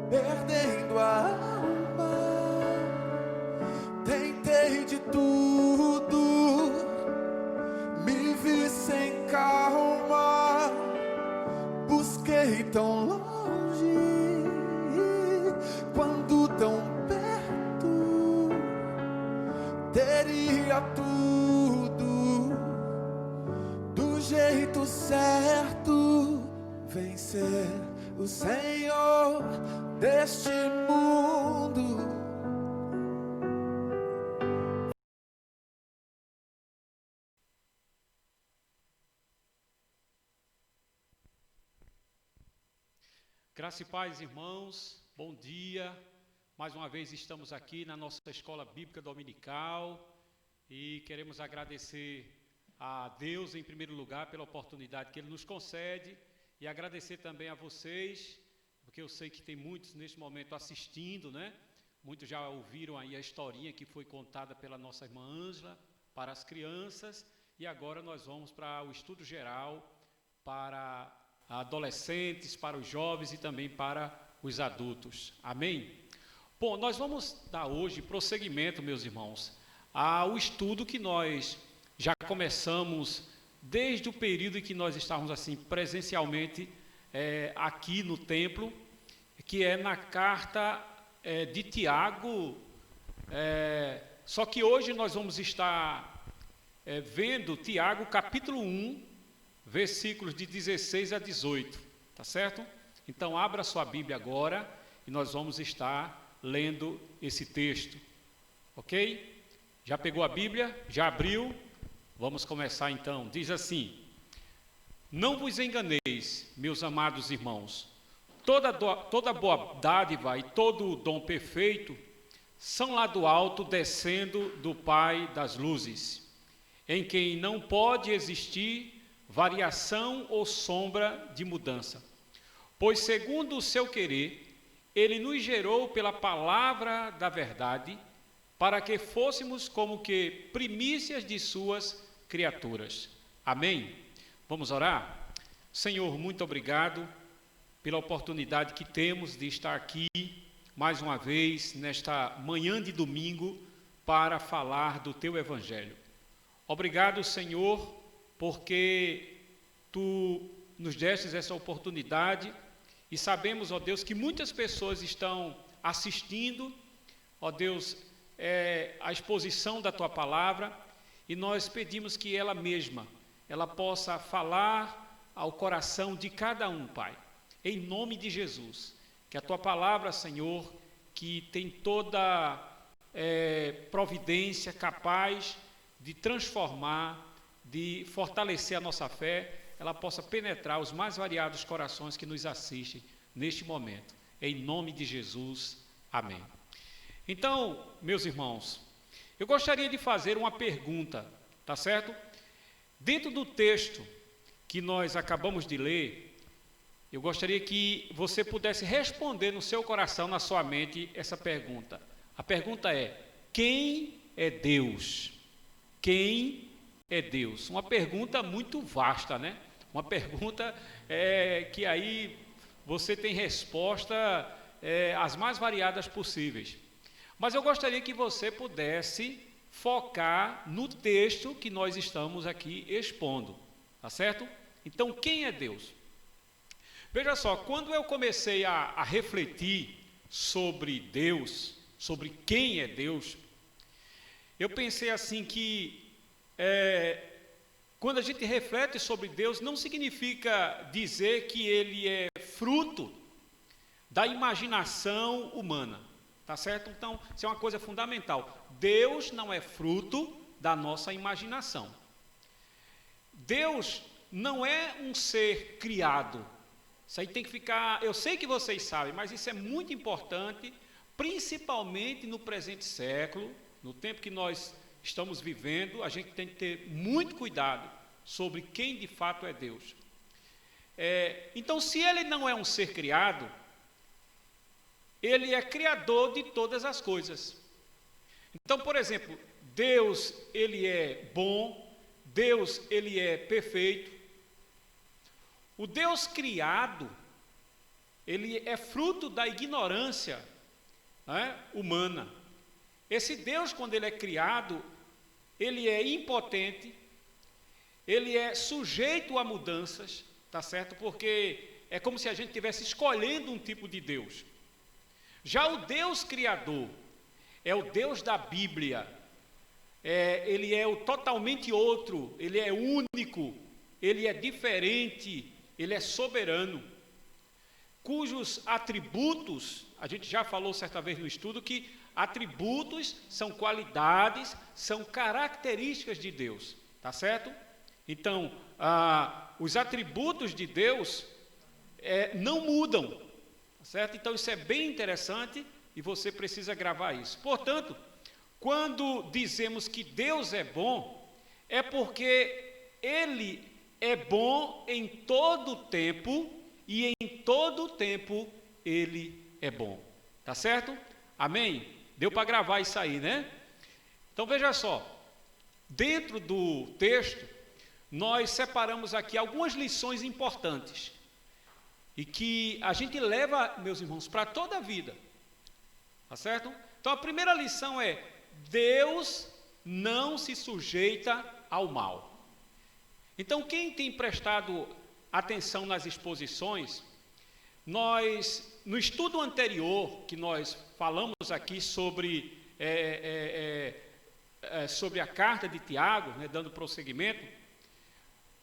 perdendo a alma. Tentei de tudo, me vi sem calma, busquei tão longe, quando tão perto, teria tudo, do jeito certo, vencer o Senhor deste mundo. Graça e paz, irmãos, bom dia. Mais uma vez estamos aqui na nossa escola bíblica dominical e queremos agradecer a Deus em primeiro lugar pela oportunidade que Ele nos concede e agradecer também a vocês, porque eu sei que tem muitos neste momento assistindo, né? Muitos já ouviram aí a historinha que foi contada pela nossa irmã Ângela para as crianças e agora nós vamos para o estudo geral para adolescentes, para os jovens e também para os adultos. Amém? Bom, nós vamos dar hoje prosseguimento, meus irmãos, ao estudo que nós já começamos desde o período em que nós estávamos assim presencialmente aqui no templo, que é na carta de Tiago, só que hoje nós vamos estar vendo Tiago capítulo 1, versículos de 16 a 18, tá certo? Então abra sua Bíblia agora e nós vamos estar lendo esse texto, ok? Já pegou a Bíblia? Já abriu? Vamos começar então. Diz assim: não vos enganeis, meus amados irmãos, toda boa dádiva e todo dom perfeito são lá do alto, descendo do Pai das luzes, em quem não pode existir variação ou sombra de mudança. Pois segundo o seu querer, Ele nos gerou pela palavra da verdade, para que fôssemos como que primícias de suas criaturas. Amém? Vamos orar? Senhor, muito obrigado pela oportunidade que temos de estar aqui, mais uma vez, nesta manhã de domingo, para falar do Teu Evangelho. Obrigado, Senhor, porque Tu nos destes essa oportunidade e sabemos, ó Deus, que muitas pessoas estão assistindo, ó Deus, a exposição da Tua palavra, e nós pedimos que ela mesma, ela possa falar ao coração de cada um, Pai, em nome de Jesus, que a Tua palavra, Senhor, que tem toda providência capaz de transformar, de fortalecer a nossa fé, ela possa penetrar os mais variados corações que nos assistem neste momento. Em nome de Jesus, amém. Então, meus irmãos, eu gostaria de fazer uma pergunta, tá certo? Dentro do texto que nós acabamos de ler, eu gostaria que você pudesse responder no seu coração, na sua mente, essa pergunta. A pergunta é: quem é Deus? Quem é Deus? Uma pergunta muito vasta, né? Uma pergunta que aí você tem resposta as mais variadas possíveis. Mas eu gostaria que você pudesse focar no texto que nós estamos aqui expondo, tá certo? Então, quem é Deus? Veja só, quando eu comecei a refletir sobre Deus, sobre quem é Deus, eu pensei assim que quando a gente reflete sobre Deus, não significa dizer que Ele é fruto da imaginação humana, tá certo? Então, isso é uma coisa fundamental. Deus não é fruto da nossa imaginação. Deus não é um ser criado. Isso aí tem que ficar... Eu sei que vocês sabem, mas isso é muito importante, principalmente no presente século, no tempo que nós estamos vivendo. A gente tem que ter muito cuidado sobre quem de fato é Deus. Então, se Ele não é um ser criado, ele é criador de todas as coisas. Então, por exemplo, Deus, ele é bom, Deus, ele é perfeito. O Deus criado, ele é fruto da ignorância, né, humana. Esse Deus, quando ele é criado, ele é impotente, ele é sujeito a mudanças, tá certo? Porque é como se a gente estivesse escolhendo um tipo de Deus. Já o Deus criador é o Deus da Bíblia. Ele é o totalmente outro, ele é único, ele é diferente, ele é soberano, cujos atributos, a gente já falou certa vez no estudo que atributos são qualidades, são características de Deus, tá certo? Então, os atributos de Deus não mudam, tá certo? Então, isso é bem interessante e você precisa gravar isso. Portanto, quando dizemos que Deus é bom, é porque Ele é bom em todo o tempo e em todo o tempo Ele é bom. Tá certo? Amém? Deu para gravar isso aí, né? Então veja só, dentro do texto, nós separamos aqui algumas lições importantes e que a gente leva, meus irmãos, para toda a vida. Tá certo? Então a primeira lição é: Deus não se sujeita ao mal. Então, quem tem prestado atenção nas exposições, no estudo anterior, que nós falamos aqui sobre a carta de Tiago, né, dando prosseguimento,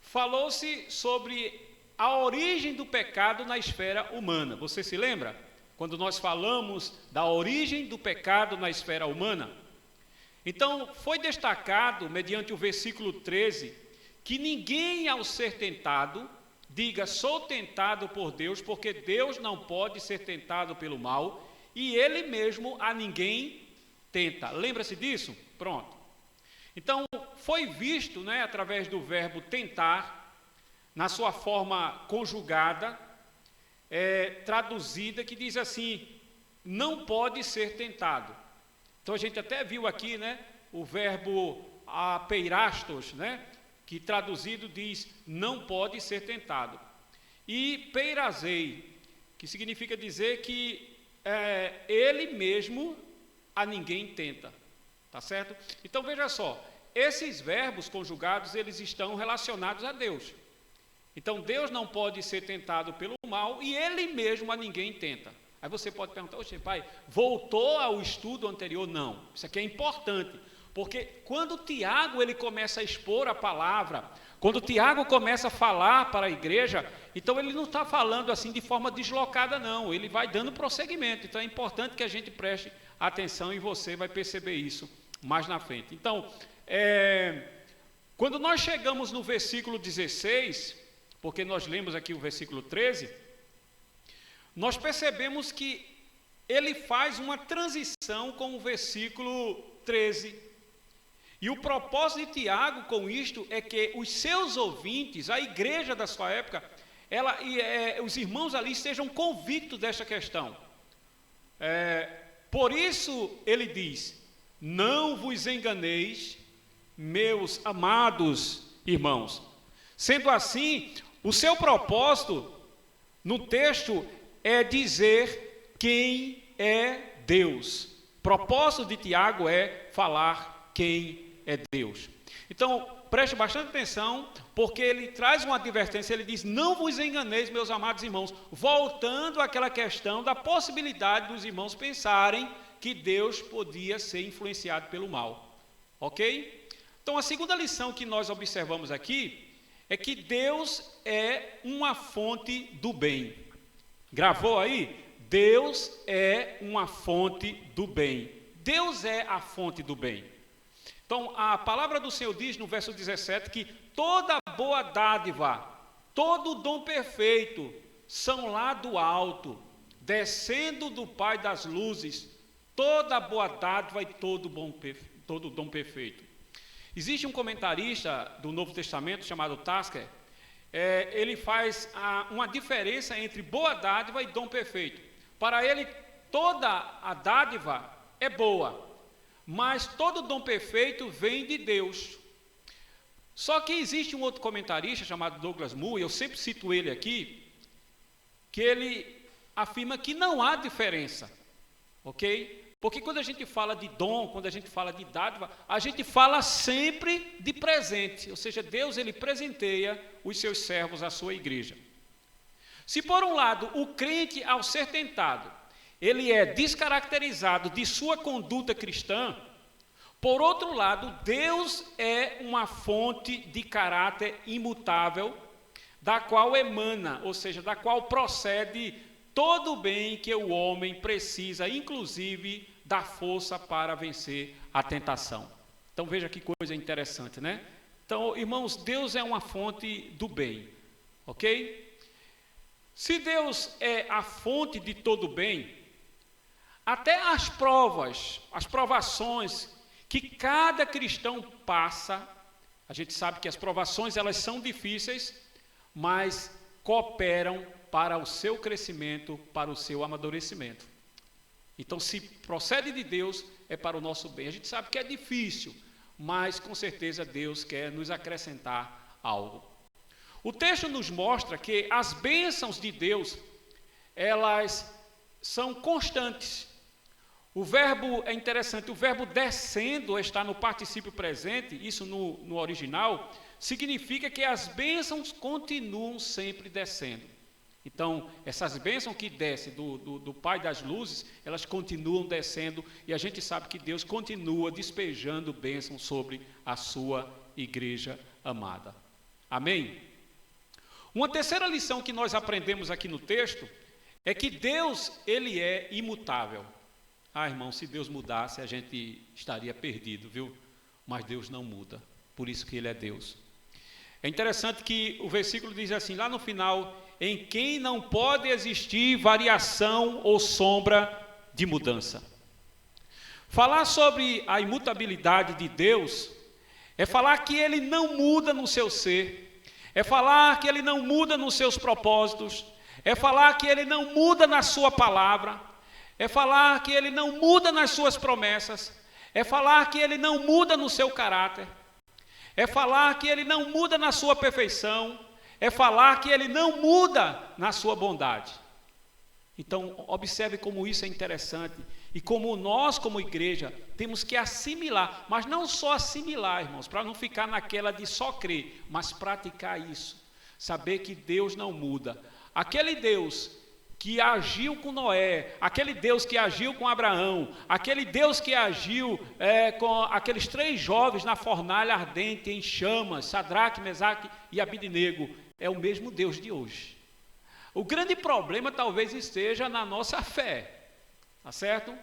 falou-se sobre a origem do pecado na esfera humana. Você se lembra? Quando nós falamos da origem do pecado na esfera humana? Então, foi destacado, mediante o versículo 13, que ninguém ao ser tentado, diga, sou tentado por Deus, porque Deus não pode ser tentado pelo mal, e Ele mesmo a ninguém tenta. Lembra-se disso? Pronto. Então, foi visto, né, através do verbo tentar, na sua forma conjugada, traduzida, que diz assim, não pode ser tentado. Então, a gente até viu aqui, né, o verbo apeirastos, né, que traduzido diz, não pode ser tentado. E peirazei, que significa dizer que ele mesmo a ninguém tenta. Tá certo? Então, veja só, esses verbos conjugados, eles estão relacionados a Deus. Então, Deus não pode ser tentado pelo mal e ele mesmo a ninguém tenta. Aí você pode perguntar, oxe, pai, voltou ao estudo anterior? Não, isso aqui é importante. Porque quando Tiago ele começa a expor a palavra, quando Tiago começa a falar para a igreja, então ele não está falando assim de forma deslocada não, ele vai dando prosseguimento. Então é importante que a gente preste atenção e você vai perceber isso mais na frente. Então, quando nós chegamos no versículo 16, porque nós lemos aqui o versículo 13, nós percebemos que ele faz uma transição com o versículo 13. E o propósito de Tiago com isto é que os seus ouvintes, a igreja da sua época, os irmãos ali estejam convictos desta questão. Por isso ele diz, não vos enganeis, meus amados irmãos. Sendo assim, o seu propósito no texto é dizer quem é Deus. O propósito de Tiago é falar quem é Deus. Então, preste bastante atenção, porque ele traz uma advertência, ele diz, não vos enganeis, meus amados irmãos, voltando àquela questão da possibilidade dos irmãos pensarem que Deus podia ser influenciado pelo mal. Ok? Então, a segunda lição que nós observamos aqui é que Deus é uma fonte do bem. Gravou aí? Deus é uma fonte do bem. Deus é a fonte do bem. Então, a palavra do Senhor diz no verso 17 que toda boa dádiva, todo dom perfeito são lá do alto, descendo do Pai das luzes, toda boa dádiva e todo dom perfeito. Existe um comentarista do Novo Testamento chamado Tasker, ele faz uma diferença entre boa dádiva e dom perfeito. Para ele, toda a dádiva é boa, mas todo dom perfeito vem de Deus. Só que existe um outro comentarista chamado Douglas Moo, e eu sempre cito ele aqui, que ele afirma que não há diferença, ok? Porque quando a gente fala de dom, quando a gente fala de dádiva, a gente fala sempre de presente, ou seja, Deus ele presenteia os seus servos, a sua igreja. Se por um lado o crente ao ser tentado, ele é descaracterizado de sua conduta cristã, por outro lado, Deus é uma fonte de caráter imutável, da qual emana, ou seja, da qual procede todo o bem que o homem precisa, inclusive da força para vencer a tentação. Então veja que coisa interessante, né? Então, irmãos, Deus é uma fonte do bem, ok? Se Deus é a fonte de todo bem, até as provas, as provações que cada cristão passa, a gente sabe que as provações elas são difíceis, mas cooperam para o seu crescimento, para o seu amadurecimento. Então, se procede de Deus, é para o nosso bem. A gente sabe que é difícil, mas com certeza Deus quer nos acrescentar algo. O texto nos mostra que as bênçãos de Deus, elas são constantes. O verbo é interessante, o verbo descendo está no particípio presente, isso no original, significa que as bênçãos continuam sempre descendo. Então, essas bênçãos que descem do Pai das luzes, elas continuam descendo e a gente sabe que Deus continua despejando bênçãos sobre a sua igreja amada. Amém? Uma terceira lição que nós aprendemos aqui no texto é que Deus, ele é imutável. Ah, irmão, se Deus mudasse, a gente estaria perdido, viu? Mas Deus não muda, por isso que ele é Deus. É interessante que o versículo diz assim, lá no final, em quem não pode existir variação ou sombra de mudança. Falar sobre a imutabilidade de Deus é falar que ele não muda no seu ser, é falar que ele não muda nos seus propósitos, é falar que ele não muda na sua palavra, é falar que ele não muda nas suas promessas, é falar que ele não muda no seu caráter, é falar que ele não muda na sua perfeição, é falar que ele não muda na sua bondade. Então, observe como isso é interessante e como nós, como igreja, temos que assimilar, mas não só assimilar, irmãos, para não ficar naquela de só crer, mas praticar isso, saber que Deus não muda. Aquele Deus que agiu com Noé, aquele Deus que agiu com Abraão, aquele Deus que agiu com aqueles 3 jovens na fornalha ardente, em chamas, Sadraque, Mesaque e Abidnego, é o mesmo Deus de hoje. O grande problema talvez esteja na nossa fé, tá certo?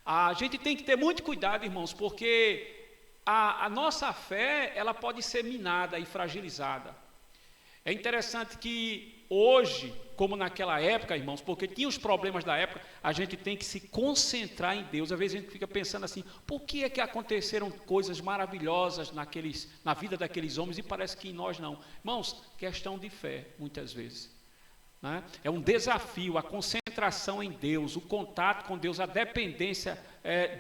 A gente tem que ter muito cuidado, irmãos, porque a nossa fé, ela pode ser minada e fragilizada. É interessante que hoje, como naquela época, irmãos, porque tinha os problemas da época, a gente tem que se concentrar em Deus. Às vezes a gente fica pensando assim, por que é que aconteceram coisas maravilhosas na vida daqueles homens e parece que em nós não? Irmãos, questão de fé, muitas vezes. Né? É um desafio, a concentração em Deus, o contato com Deus, a dependência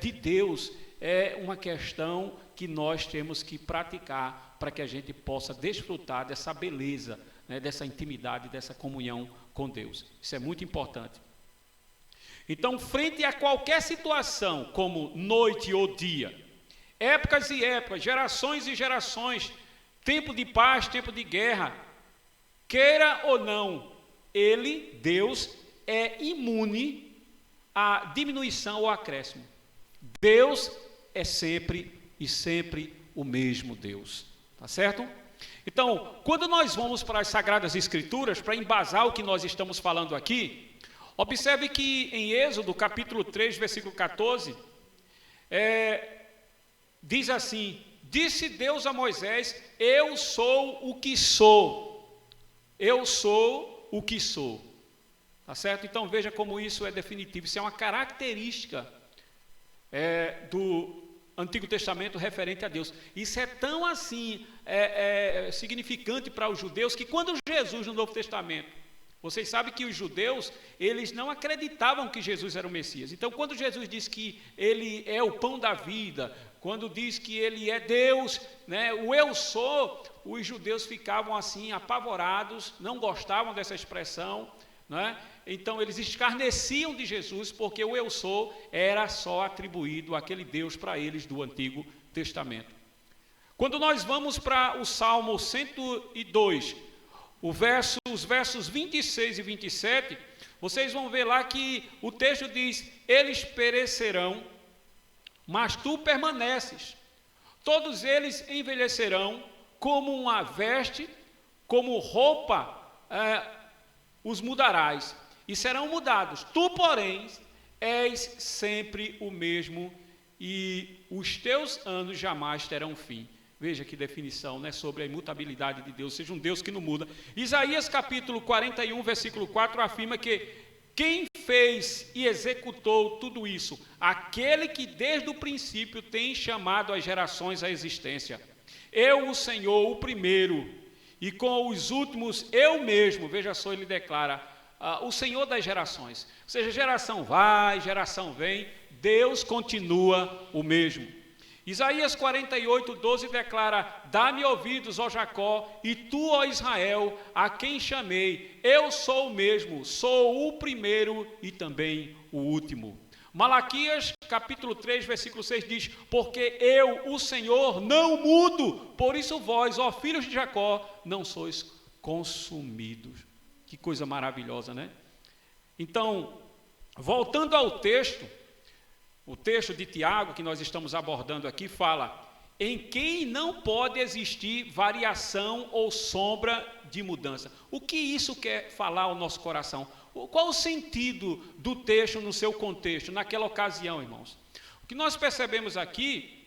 de Deus, é uma questão que nós temos que praticar para que a gente possa desfrutar dessa beleza, né, dessa intimidade, dessa comunhão com Deus. Isso é muito importante. Então, frente a qualquer situação, como noite ou dia, épocas e épocas, gerações e gerações, tempo de paz, tempo de guerra, queira ou não, ele, Deus, é imune à diminuição ou acréscimo. Deus é sempre e sempre o mesmo Deus, tá certo? Então, quando nós vamos para as Sagradas Escrituras, para embasar o que nós estamos falando aqui, observe que em Êxodo, capítulo 3, versículo 14, diz assim, disse Deus a Moisés, eu sou o que sou, eu sou o que sou, tá certo? Então veja como isso é definitivo, isso é uma característica do Antigo Testamento referente a Deus. Isso é tão assim significante para os judeus que quando Jesus no Novo Testamento, Vocês sabem que os judeus, eles não acreditavam que Jesus era o Messias. Então, quando Jesus diz que ele é o pão da vida, quando diz que ele é Deus, né, o eu sou, os judeus ficavam assim apavorados, não gostavam dessa expressão, né? Então eles escarneciam de Jesus, porque o eu sou era só atribuído àquele Deus para eles do Antigo Testamento. Quando nós vamos para o Salmo 102, os versos 26 e 27, vocês vão ver lá que o texto diz: eles perecerão, mas tu permaneces. Todos eles envelhecerão como uma veste, como roupa, os mudarás, e serão mudados. Tu, porém, és sempre o mesmo, e os teus anos jamais terão fim. Veja que definição, né, sobre a imutabilidade de Deus, seja um Deus que não muda. Isaías capítulo 41, versículo 4, afirma que quem fez e executou tudo isso? Aquele que desde o princípio tem chamado as gerações à existência. Eu, o Senhor, o primeiro, e com os últimos eu mesmo. Veja só, ele declara, o Senhor das gerações. Ou seja, geração vai, geração vem, Deus continua o mesmo. Isaías 48, 12 declara: dá-me ouvidos, ó Jacó, e tu, ó Israel, a quem chamei. Eu sou o mesmo, sou o primeiro e também o último. Malaquias capítulo 3, versículo 6 diz: porque eu, o Senhor, não mudo, por isso vós, ó filhos de Jacó, não sois consumidos. Que coisa maravilhosa, né? Então, voltando ao texto, o texto de Tiago, que nós estamos abordando aqui, fala: em quem não pode existir variação ou sombra de mudança. O que isso quer falar ao nosso coração? Qual o sentido do texto no seu contexto, naquela ocasião, irmãos? O que nós percebemos aqui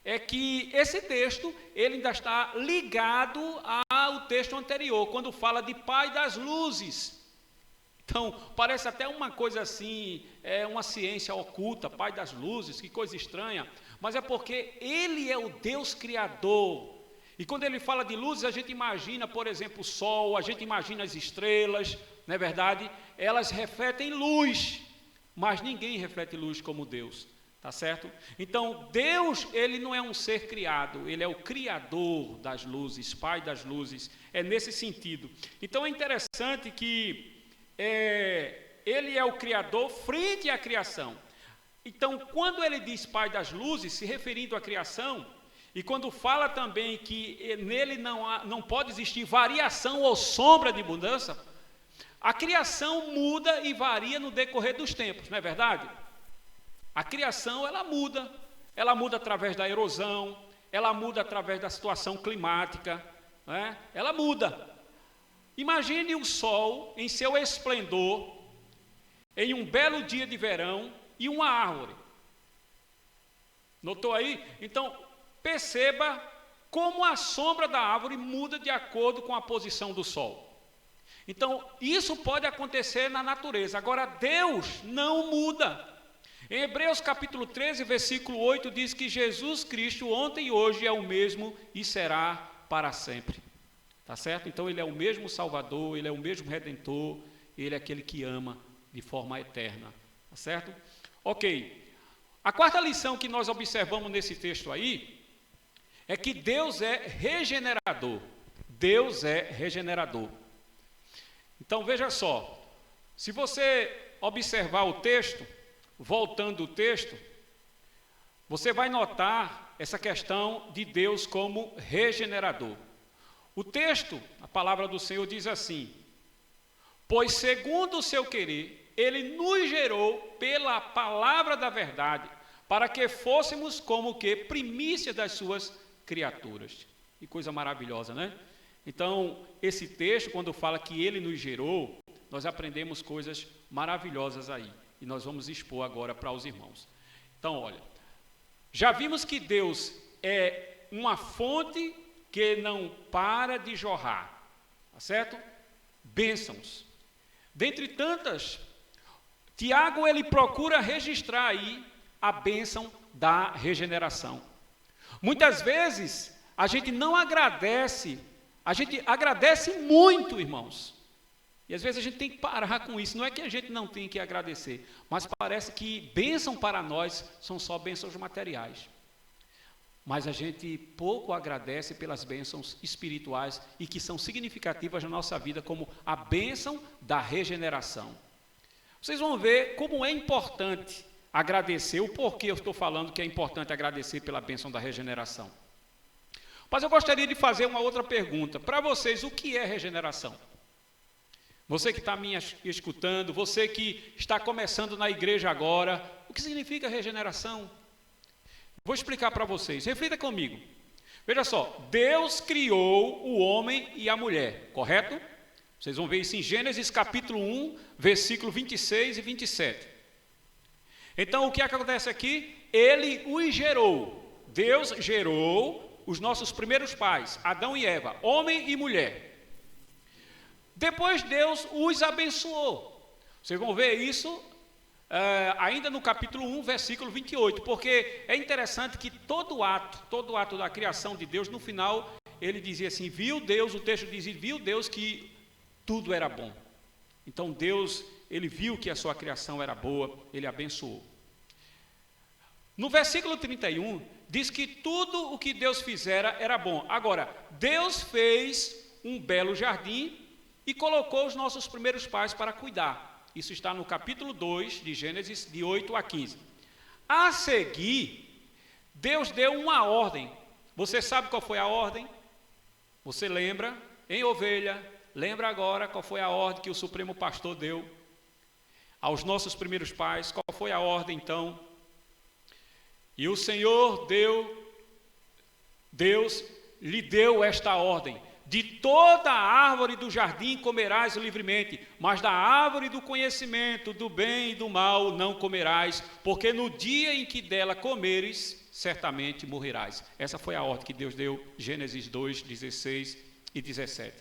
é que esse texto, ele ainda está ligado ao texto anterior, quando fala de Pai das luzes. Então, parece até uma coisa assim, uma ciência oculta, Pai das luzes, que coisa estranha, mas é porque ele é o Deus Criador. E quando ele fala de luzes, a gente imagina, por exemplo, o sol, a gente imagina as estrelas, não é verdade? Elas refletem luz, mas ninguém reflete luz como Deus, tá certo? Então, Deus, ele não é um ser criado, ele é o Criador das luzes, Pai das luzes, é nesse sentido. Então, é interessante que ele é o Criador frente à criação. Então, quando ele diz Pai das luzes, se referindo à criação, e quando fala também que nele não pode existir variação ou sombra de mudança, a criação muda e varia no decorrer dos tempos, não é verdade? A criação, ela muda através da erosão, ela muda através da situação climática, né? Ela muda. Imagine o sol em seu esplendor, em um belo dia de verão, e uma árvore. Notou aí? Então, perceba como a sombra da árvore muda de acordo com a posição do sol. Então, isso pode acontecer na natureza. Agora, Deus não muda. Em Hebreus capítulo 13, versículo 8, diz que Jesus Cristo, ontem e hoje, é o mesmo e será para sempre. Tá certo? Então, ele é o mesmo Salvador, ele é o mesmo Redentor, ele é aquele que ama de forma eterna. Tá certo? Ok. A quarta lição que nós observamos nesse texto aí é que Deus é regenerador. Deus é regenerador. Então, veja só. Se você observar o texto, voltando o texto, você vai notar essa questão de Deus como regenerador. O texto, a palavra do Senhor diz assim: pois segundo o seu querer, ele nos gerou pela palavra da verdade, para que fôssemos como que primícia das suas criaturas. Que coisa maravilhosa, né? Então, esse texto, quando fala que ele nos gerou, nós aprendemos coisas maravilhosas aí. E nós vamos expor agora para os irmãos. Então, olha, já vimos que Deus é uma fonte que não para de jorrar, tá certo? Bênçãos. Dentre tantas, Tiago, ele procura registrar aí a bênção da regeneração. Muitas vezes, a gente não agradece, a gente agradece muito, irmãos. E às vezes a gente tem que parar com isso. Não é que a gente não tem que agradecer, mas parece que bênção para nós são só bênçãos materiais. Mas a gente pouco agradece pelas bênçãos espirituais e que são significativas na nossa vida, como a bênção da regeneração. Vocês vão ver como é importante agradecer, o porquê eu estou falando que é importante agradecer pela bênção da regeneração. Mas eu gostaria de fazer uma outra pergunta. Para vocês, o que é regeneração? Você que está me escutando, você que está começando na igreja agora, o que significa regeneração? Vou explicar para vocês, reflita comigo. Veja só, Deus criou o homem e a mulher, correto? Vocês vão ver isso em Gênesis capítulo 1, versículo 26 e 27. Então, o que acontece aqui? Ele os gerou. Deus gerou os nossos primeiros pais, Adão e Eva, homem e mulher. Depois Deus os abençoou. Vocês vão ver isso ainda no capítulo 1, versículo 28, porque é interessante que todo ato da criação de Deus, no final, ele dizia assim, viu Deus, o texto dizia, viu Deus que tudo era bom. Então Deus, ele viu que a sua criação era boa, ele abençoou. No versículo 31, diz que tudo o que Deus fizera era bom. Agora, Deus fez um belo jardim e colocou os nossos primeiros pais para cuidar. Isso está no capítulo 2 de Gênesis, de 8 a 15. A seguir, Deus deu uma ordem. Você sabe qual foi a ordem? Você lembra? Em ovelha, lembra agora qual foi a ordem que o Supremo Pastor deu aos nossos primeiros pais? Qual foi a ordem então? E o Senhor Deus lhe deu esta ordem: de toda a árvore do jardim comerás livremente, mas da árvore do conhecimento do bem e do mal não comerás, porque no dia em que dela comeres, certamente morrerás. Essa foi a ordem que Deus deu, Gênesis 2, 16 e 17.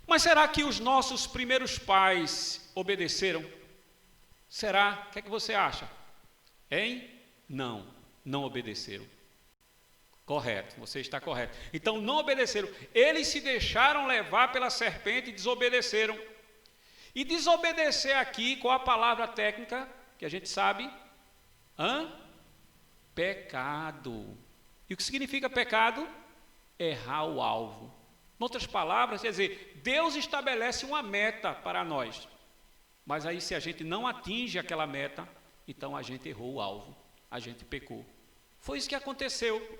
Mas será que os nossos primeiros pais obedeceram? Será? O que é que você acha? Hein? Não obedeceram. Correto, você está correto. Então não obedeceram. Eles se deixaram levar pela serpente e desobedeceram. E desobedecer aqui, qual a palavra técnica que a gente sabe? Pecado. E o que significa pecado? Errar o alvo. Em outras palavras, quer dizer, Deus estabelece uma meta para nós. Mas aí se a gente não atinge aquela meta, então a gente errou o alvo. A gente pecou. Foi isso que aconteceu.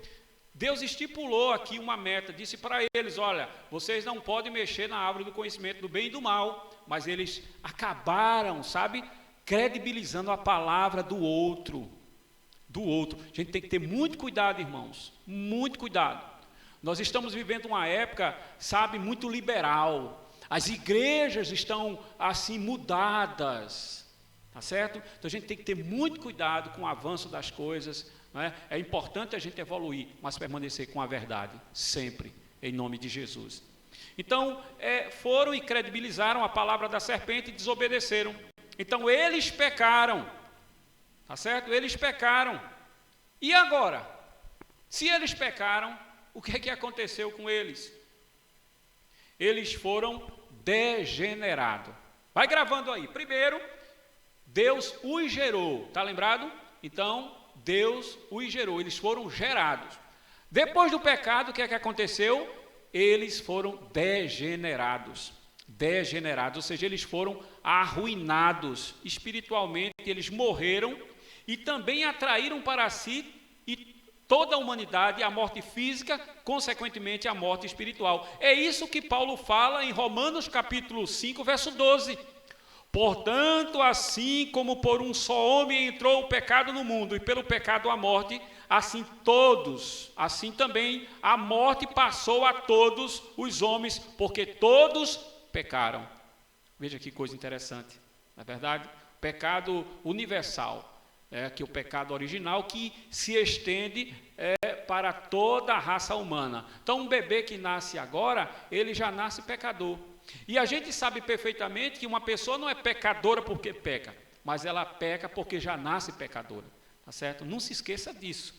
Deus estipulou aqui uma meta, disse para eles, olha, vocês não podem mexer na árvore do conhecimento do bem e do mal, mas eles acabaram, sabe, credibilizando a palavra do outro. A gente tem que ter muito cuidado, irmãos, muito cuidado. Nós estamos vivendo uma época, sabe, muito liberal. As igrejas estão assim mudadas. Tá certo? Então a gente tem que ter muito cuidado com o avanço das coisas, não é? É importante a gente evoluir, mas permanecer com a verdade, sempre, em nome de Jesus. Então, foram e credibilizaram a palavra da serpente e desobedeceram. Então eles pecaram, tá certo? Eles pecaram. E agora? Se eles pecaram, o que é que aconteceu com eles? Eles foram degenerados. Vai gravando aí. Primeiro, Deus os gerou, está lembrado? Então, Deus os gerou, eles foram gerados. Depois do pecado, o que é que aconteceu? Eles foram degenerados, ou seja, eles foram arruinados espiritualmente, eles morreram e também atraíram para si e toda a humanidade a morte física, consequentemente a morte espiritual. É isso que Paulo fala em Romanos capítulo 5, verso 12. Portanto, assim como por um só homem entrou o pecado no mundo, e pelo pecado a morte, assim também a morte passou a todos os homens, porque todos pecaram. Veja que coisa interessante, não é verdade? Pecado universal, que é o pecado original que se estende para toda a raça humana. Então, um bebê que nasce agora, ele já nasce pecador. E a gente sabe perfeitamente que uma pessoa não é pecadora porque peca, mas ela peca porque já nasce pecadora, tá certo? Não se esqueça disso.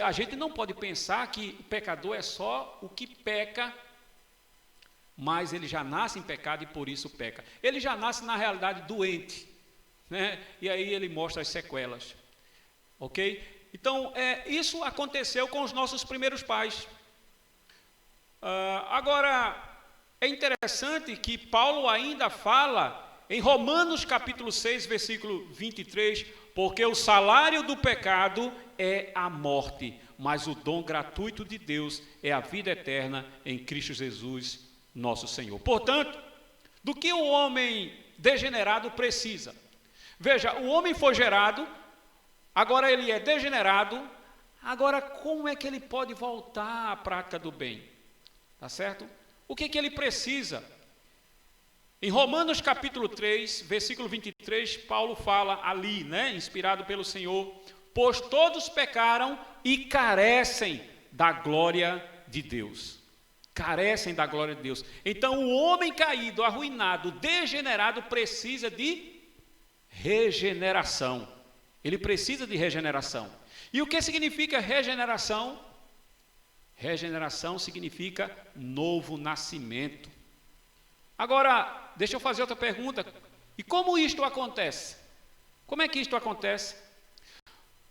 A gente não pode pensar que o pecador é só o que peca mas ele já nasce em pecado e por isso peca. Ele já nasce, na realidade, doente, né? E aí ele mostra as sequelas. Ok? Então, isso aconteceu com os nossos primeiros pais. Agora, é interessante que Paulo ainda fala em Romanos capítulo 6, versículo 23, porque o salário do pecado é a morte, mas o dom gratuito de Deus é a vida eterna em Cristo Jesus, nosso Senhor. Portanto, do que o homem degenerado precisa? Veja, o homem foi gerado, agora ele é degenerado, agora como é que ele pode voltar à prática do bem? Tá certo? O que ele precisa? Em Romanos capítulo 3, versículo 23, Paulo fala ali, né, inspirado pelo Senhor, pois todos pecaram e carecem da glória de Deus. Carecem da glória de Deus. Então o homem caído, arruinado, degenerado precisa de regeneração. Ele precisa de regeneração. E o que significa regeneração? Regeneração significa novo nascimento. Agora, deixa eu fazer outra pergunta. E como isto acontece? Como é que isto acontece?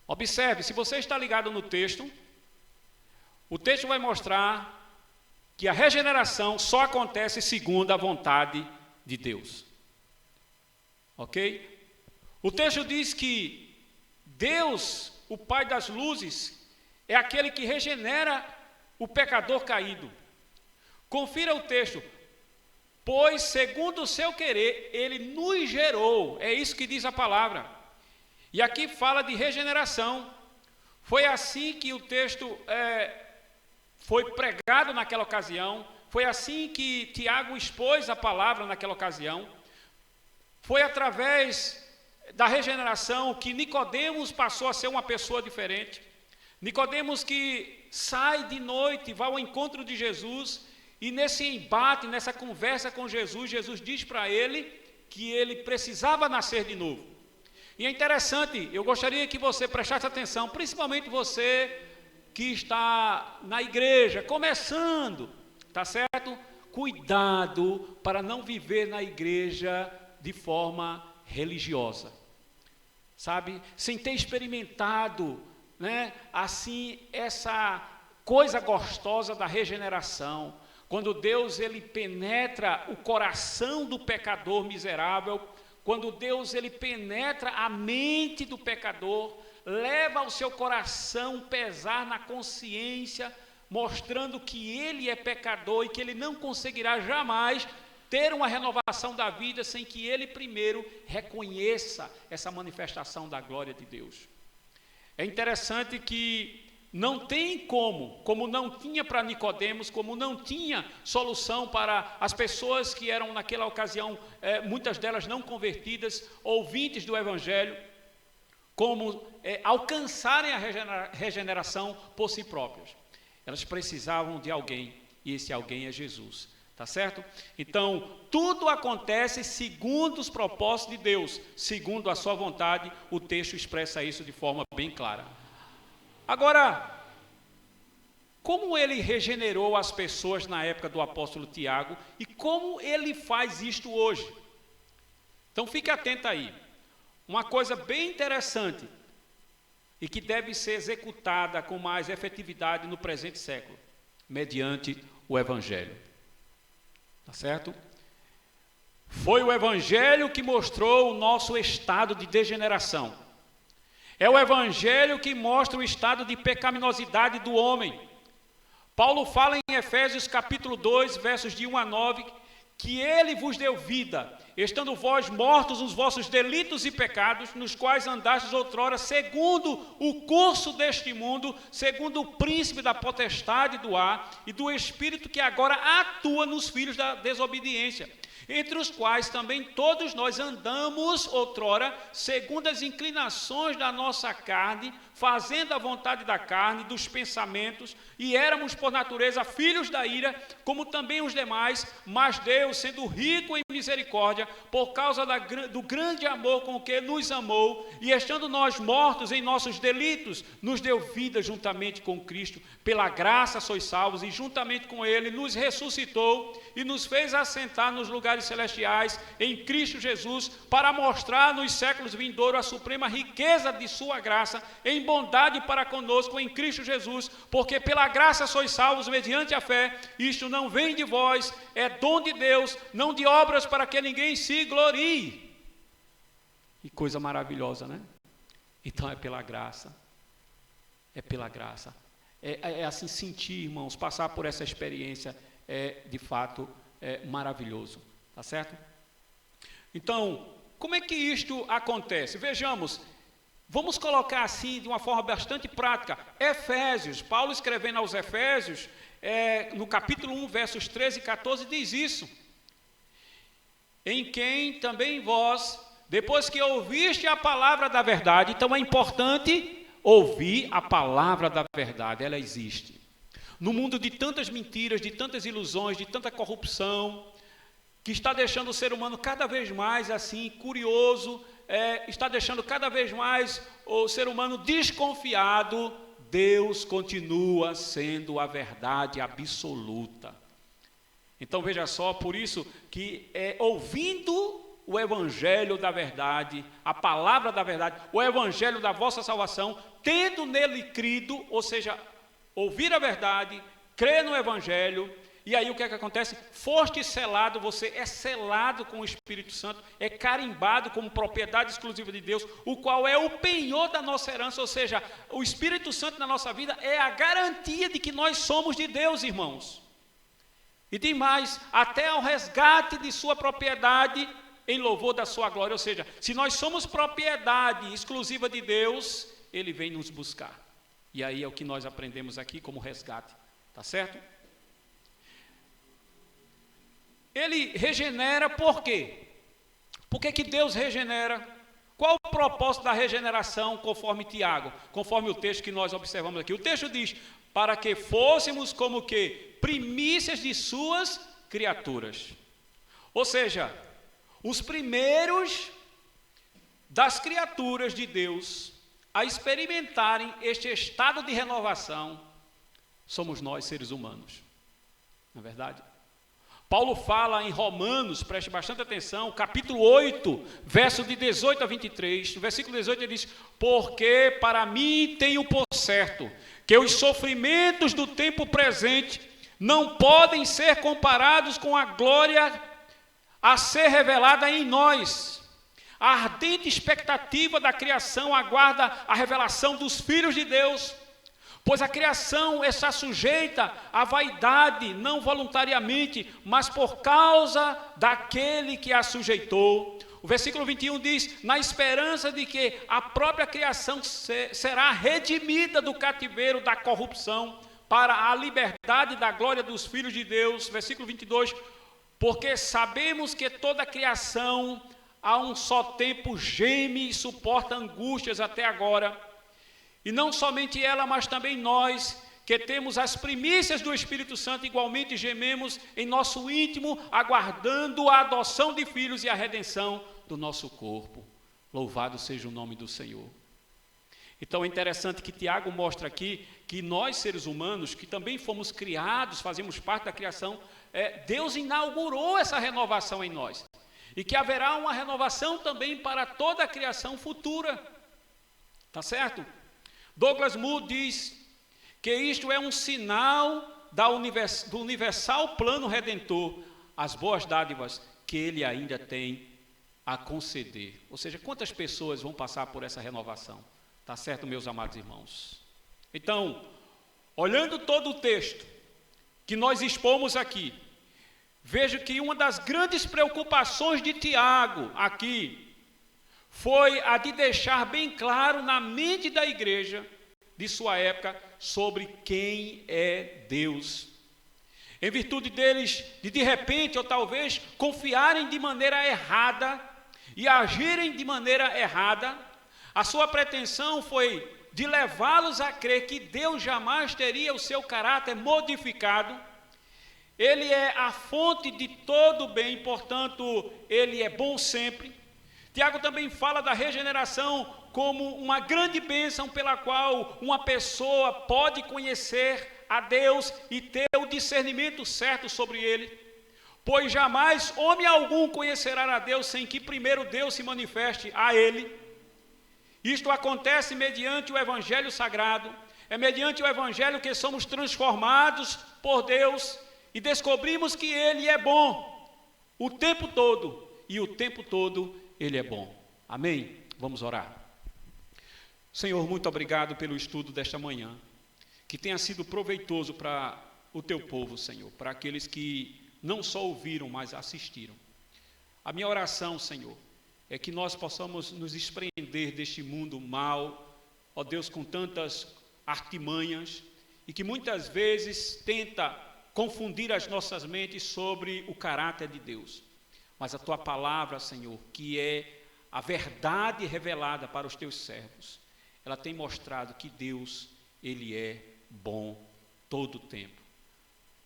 Observe, se você está ligado no texto, o texto vai mostrar que a regeneração só acontece segundo a vontade de Deus. Ok? O texto diz que Deus, o Pai das luzes, é aquele que regenera o pecador caído. Confira o texto. Pois, segundo o seu querer, ele nos gerou. É isso que diz a palavra. E aqui fala de regeneração. Foi assim que o texto foi pregado naquela ocasião. Foi assim que Tiago expôs a palavra naquela ocasião. Foi através da regeneração que Nicodemos passou a ser uma pessoa diferente. Nicodemos que sai de noite, vai ao encontro de Jesus, e nesse embate, nessa conversa com Jesus, Jesus diz para ele que ele precisava nascer de novo. E é interessante, eu gostaria que você prestasse atenção, principalmente você que está na igreja, começando, tá certo? Cuidado para não viver na igreja de forma religiosa, sabe? Sem ter experimentado, né, assim, essa coisa gostosa da regeneração, quando Deus ele penetra o coração do pecador miserável, quando Deus ele penetra a mente do pecador, leva o seu coração pesar na consciência, mostrando que ele é pecador e que ele não conseguirá jamais ter uma renovação da vida sem que ele primeiro reconheça essa manifestação da glória de Deus. É interessante que não tem como não tinha para Nicodemos, como não tinha solução para as pessoas que eram naquela ocasião, muitas delas não convertidas, ouvintes do Evangelho, como alcançarem a regeneração por si próprias. Elas precisavam de alguém, e esse alguém é Jesus. Tá certo? Então, tudo acontece segundo os propósitos de Deus, segundo a sua vontade. O texto expressa isso de forma bem clara. Agora, como ele regenerou as pessoas na época do apóstolo Tiago e como ele faz isto hoje? Então, fique atento aí. Uma coisa bem interessante e que deve ser executada com mais efetividade no presente século, mediante o Evangelho. Tá certo? Foi o Evangelho que mostrou o nosso estado de degeneração. É o Evangelho que mostra o estado de pecaminosidade do homem. Paulo fala em Efésios capítulo 2, versos de 1 a 9, que ele vos deu vida, estando vós mortos nos vossos delitos e pecados, nos quais andastes outrora, segundo o curso deste mundo, segundo o príncipe da potestade do ar e do espírito que agora atua nos filhos da desobediência, entre os quais também todos nós andamos outrora, segundo as inclinações da nossa carne, fazendo a vontade da carne, dos pensamentos, e éramos por natureza filhos da ira, como também os demais, mas Deus, sendo rico em misericórdia, glória, por causa do grande amor com que nos amou, e estando nós mortos em nossos delitos, nos deu vida juntamente com Cristo. Pela graça sois salvos, e juntamente com Ele nos ressuscitou e nos fez assentar nos lugares celestiais em Cristo Jesus, para mostrar nos séculos vindouros a suprema riqueza de sua graça, em bondade para conosco em Cristo Jesus, porque pela graça sois salvos mediante a fé. Isto não vem de vós, é dom de Deus, não de obras, para que ninguém se glorie. Que coisa maravilhosa, né? Então é pela graça. É pela graça. É assim sentir, irmãos, passar por essa experiência de fato maravilhoso. Tá certo? Então, como é que isto acontece? Vejamos, vamos colocar assim de uma forma bastante prática. Efésios, Paulo escrevendo aos Efésios, no capítulo 1, versos 13 e 14, diz isso. Em quem também vós, depois que ouviste a palavra da verdade, então é importante ouvir a palavra da verdade, ela existe. No mundo de tantas mentiras, de tantas ilusões, de tanta corrupção, que está deixando o ser humano cada vez mais assim, curioso, está deixando cada vez mais o ser humano desconfiado, Deus continua sendo a verdade absoluta. Então veja só, por isso que ouvindo o evangelho da verdade, a palavra da verdade, o evangelho da vossa salvação, tendo nele crido, ou seja, ouvir a verdade, crer no evangelho, e aí o que é que acontece? Foste selado, você é selado com o Espírito Santo, é carimbado como propriedade exclusiva de Deus, o qual é o penhor da nossa herança, ou seja, o Espírito Santo na nossa vida é a garantia de que nós somos de Deus, irmãos. E tem mais, até ao resgate de sua propriedade em louvor da sua glória, ou seja, se nós somos propriedade exclusiva de Deus, Ele vem nos buscar. E aí é o que nós aprendemos aqui como resgate, tá certo? Ele regenera por quê? Por que Deus regenera? Qual o propósito da regeneração conforme Tiago? Conforme o texto que nós observamos aqui. O texto diz, para que fôssemos como que primícias de suas criaturas. Ou seja, os primeiros das criaturas de Deus a experimentarem este estado de renovação somos nós, seres humanos. Não é verdade? Paulo fala em Romanos, preste bastante atenção, capítulo 8, verso de 18 a 23, no versículo 18 ele diz, porque para mim tenho por certo que os sofrimentos do tempo presente não podem ser comparados com a glória a ser revelada em nós. A ardente expectativa da criação aguarda a revelação dos filhos de Deus, pois a criação está sujeita à vaidade, não voluntariamente, mas por causa daquele que a sujeitou. O versículo 21 diz, na esperança de que a própria criação será redimida do cativeiro da corrupção, para a liberdade da glória dos filhos de Deus. Versículo 22, porque sabemos que toda a criação a um só tempo geme e suporta angústias até agora. E não somente ela, mas também nós, que temos as primícias do Espírito Santo, igualmente gememos em nosso íntimo, aguardando a adoção de filhos e a redenção do nosso corpo. Louvado seja o nome do Senhor. Então é interessante que Tiago mostra aqui que nós, seres humanos, que também fomos criados, fazemos parte da criação, Deus inaugurou essa renovação em nós. E que haverá uma renovação também para toda a criação futura. Tá certo? Douglas Moore diz que isto é um sinal do universal plano redentor, as boas dádivas que ele ainda tem a conceder. Ou seja, quantas pessoas vão passar por essa renovação? Tá certo, meus amados irmãos? Então, olhando todo o texto que nós expomos aqui, vejo que uma das grandes preocupações de Tiago aqui foi a de deixar bem claro na mente da igreja de sua época sobre quem é Deus. Em virtude deles, de repente ou talvez, confiarem de maneira errada e agirem de maneira errada, a sua pretensão foi de levá-los a crer que Deus jamais teria o seu caráter modificado Ele é a fonte de todo bem, portanto, ele é bom sempre. Tiago também fala da regeneração como uma grande bênção pela qual uma pessoa pode conhecer a Deus e ter o discernimento certo sobre ele. Pois jamais homem algum conhecerá a Deus sem que primeiro Deus se manifeste a ele. Isto acontece mediante o Evangelho Sagrado. É mediante o Evangelho que somos transformados por Deus e descobrimos que Ele é bom o tempo todo. E o tempo todo Ele é bom. Amém? Vamos orar. Senhor, muito obrigado pelo estudo desta manhã. Que tenha sido proveitoso para o Teu povo, Senhor. Para aqueles que não só ouviram, mas assistiram. A minha oração, Senhor, é que nós possamos nos desprender deste mundo mau, ó Deus, com tantas artimanhas, e que muitas vezes tenta confundir as nossas mentes sobre o caráter de Deus. Mas a Tua palavra, Senhor, que é a verdade revelada para os Teus servos, ela tem mostrado que Deus, Ele é bom todo o tempo.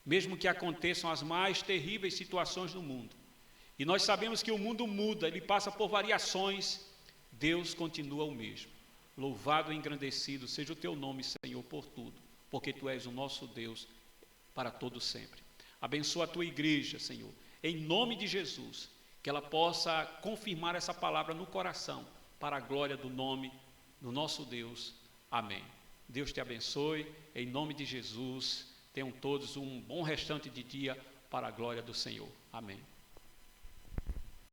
Mesmo que aconteçam as mais terríveis situações no mundo, e nós sabemos que o mundo muda, ele passa por variações, Deus continua o mesmo. Louvado e engrandecido seja o Teu nome, Senhor, por tudo, porque Tu és o nosso Deus para todo sempre. Abençoa a Tua igreja, Senhor, em nome de Jesus, que ela possa confirmar essa palavra no coração, para a glória do nome do nosso Deus. Amém. Deus te abençoe, em nome de Jesus. Tenham todos um bom restante de dia para a glória do Senhor. Amém.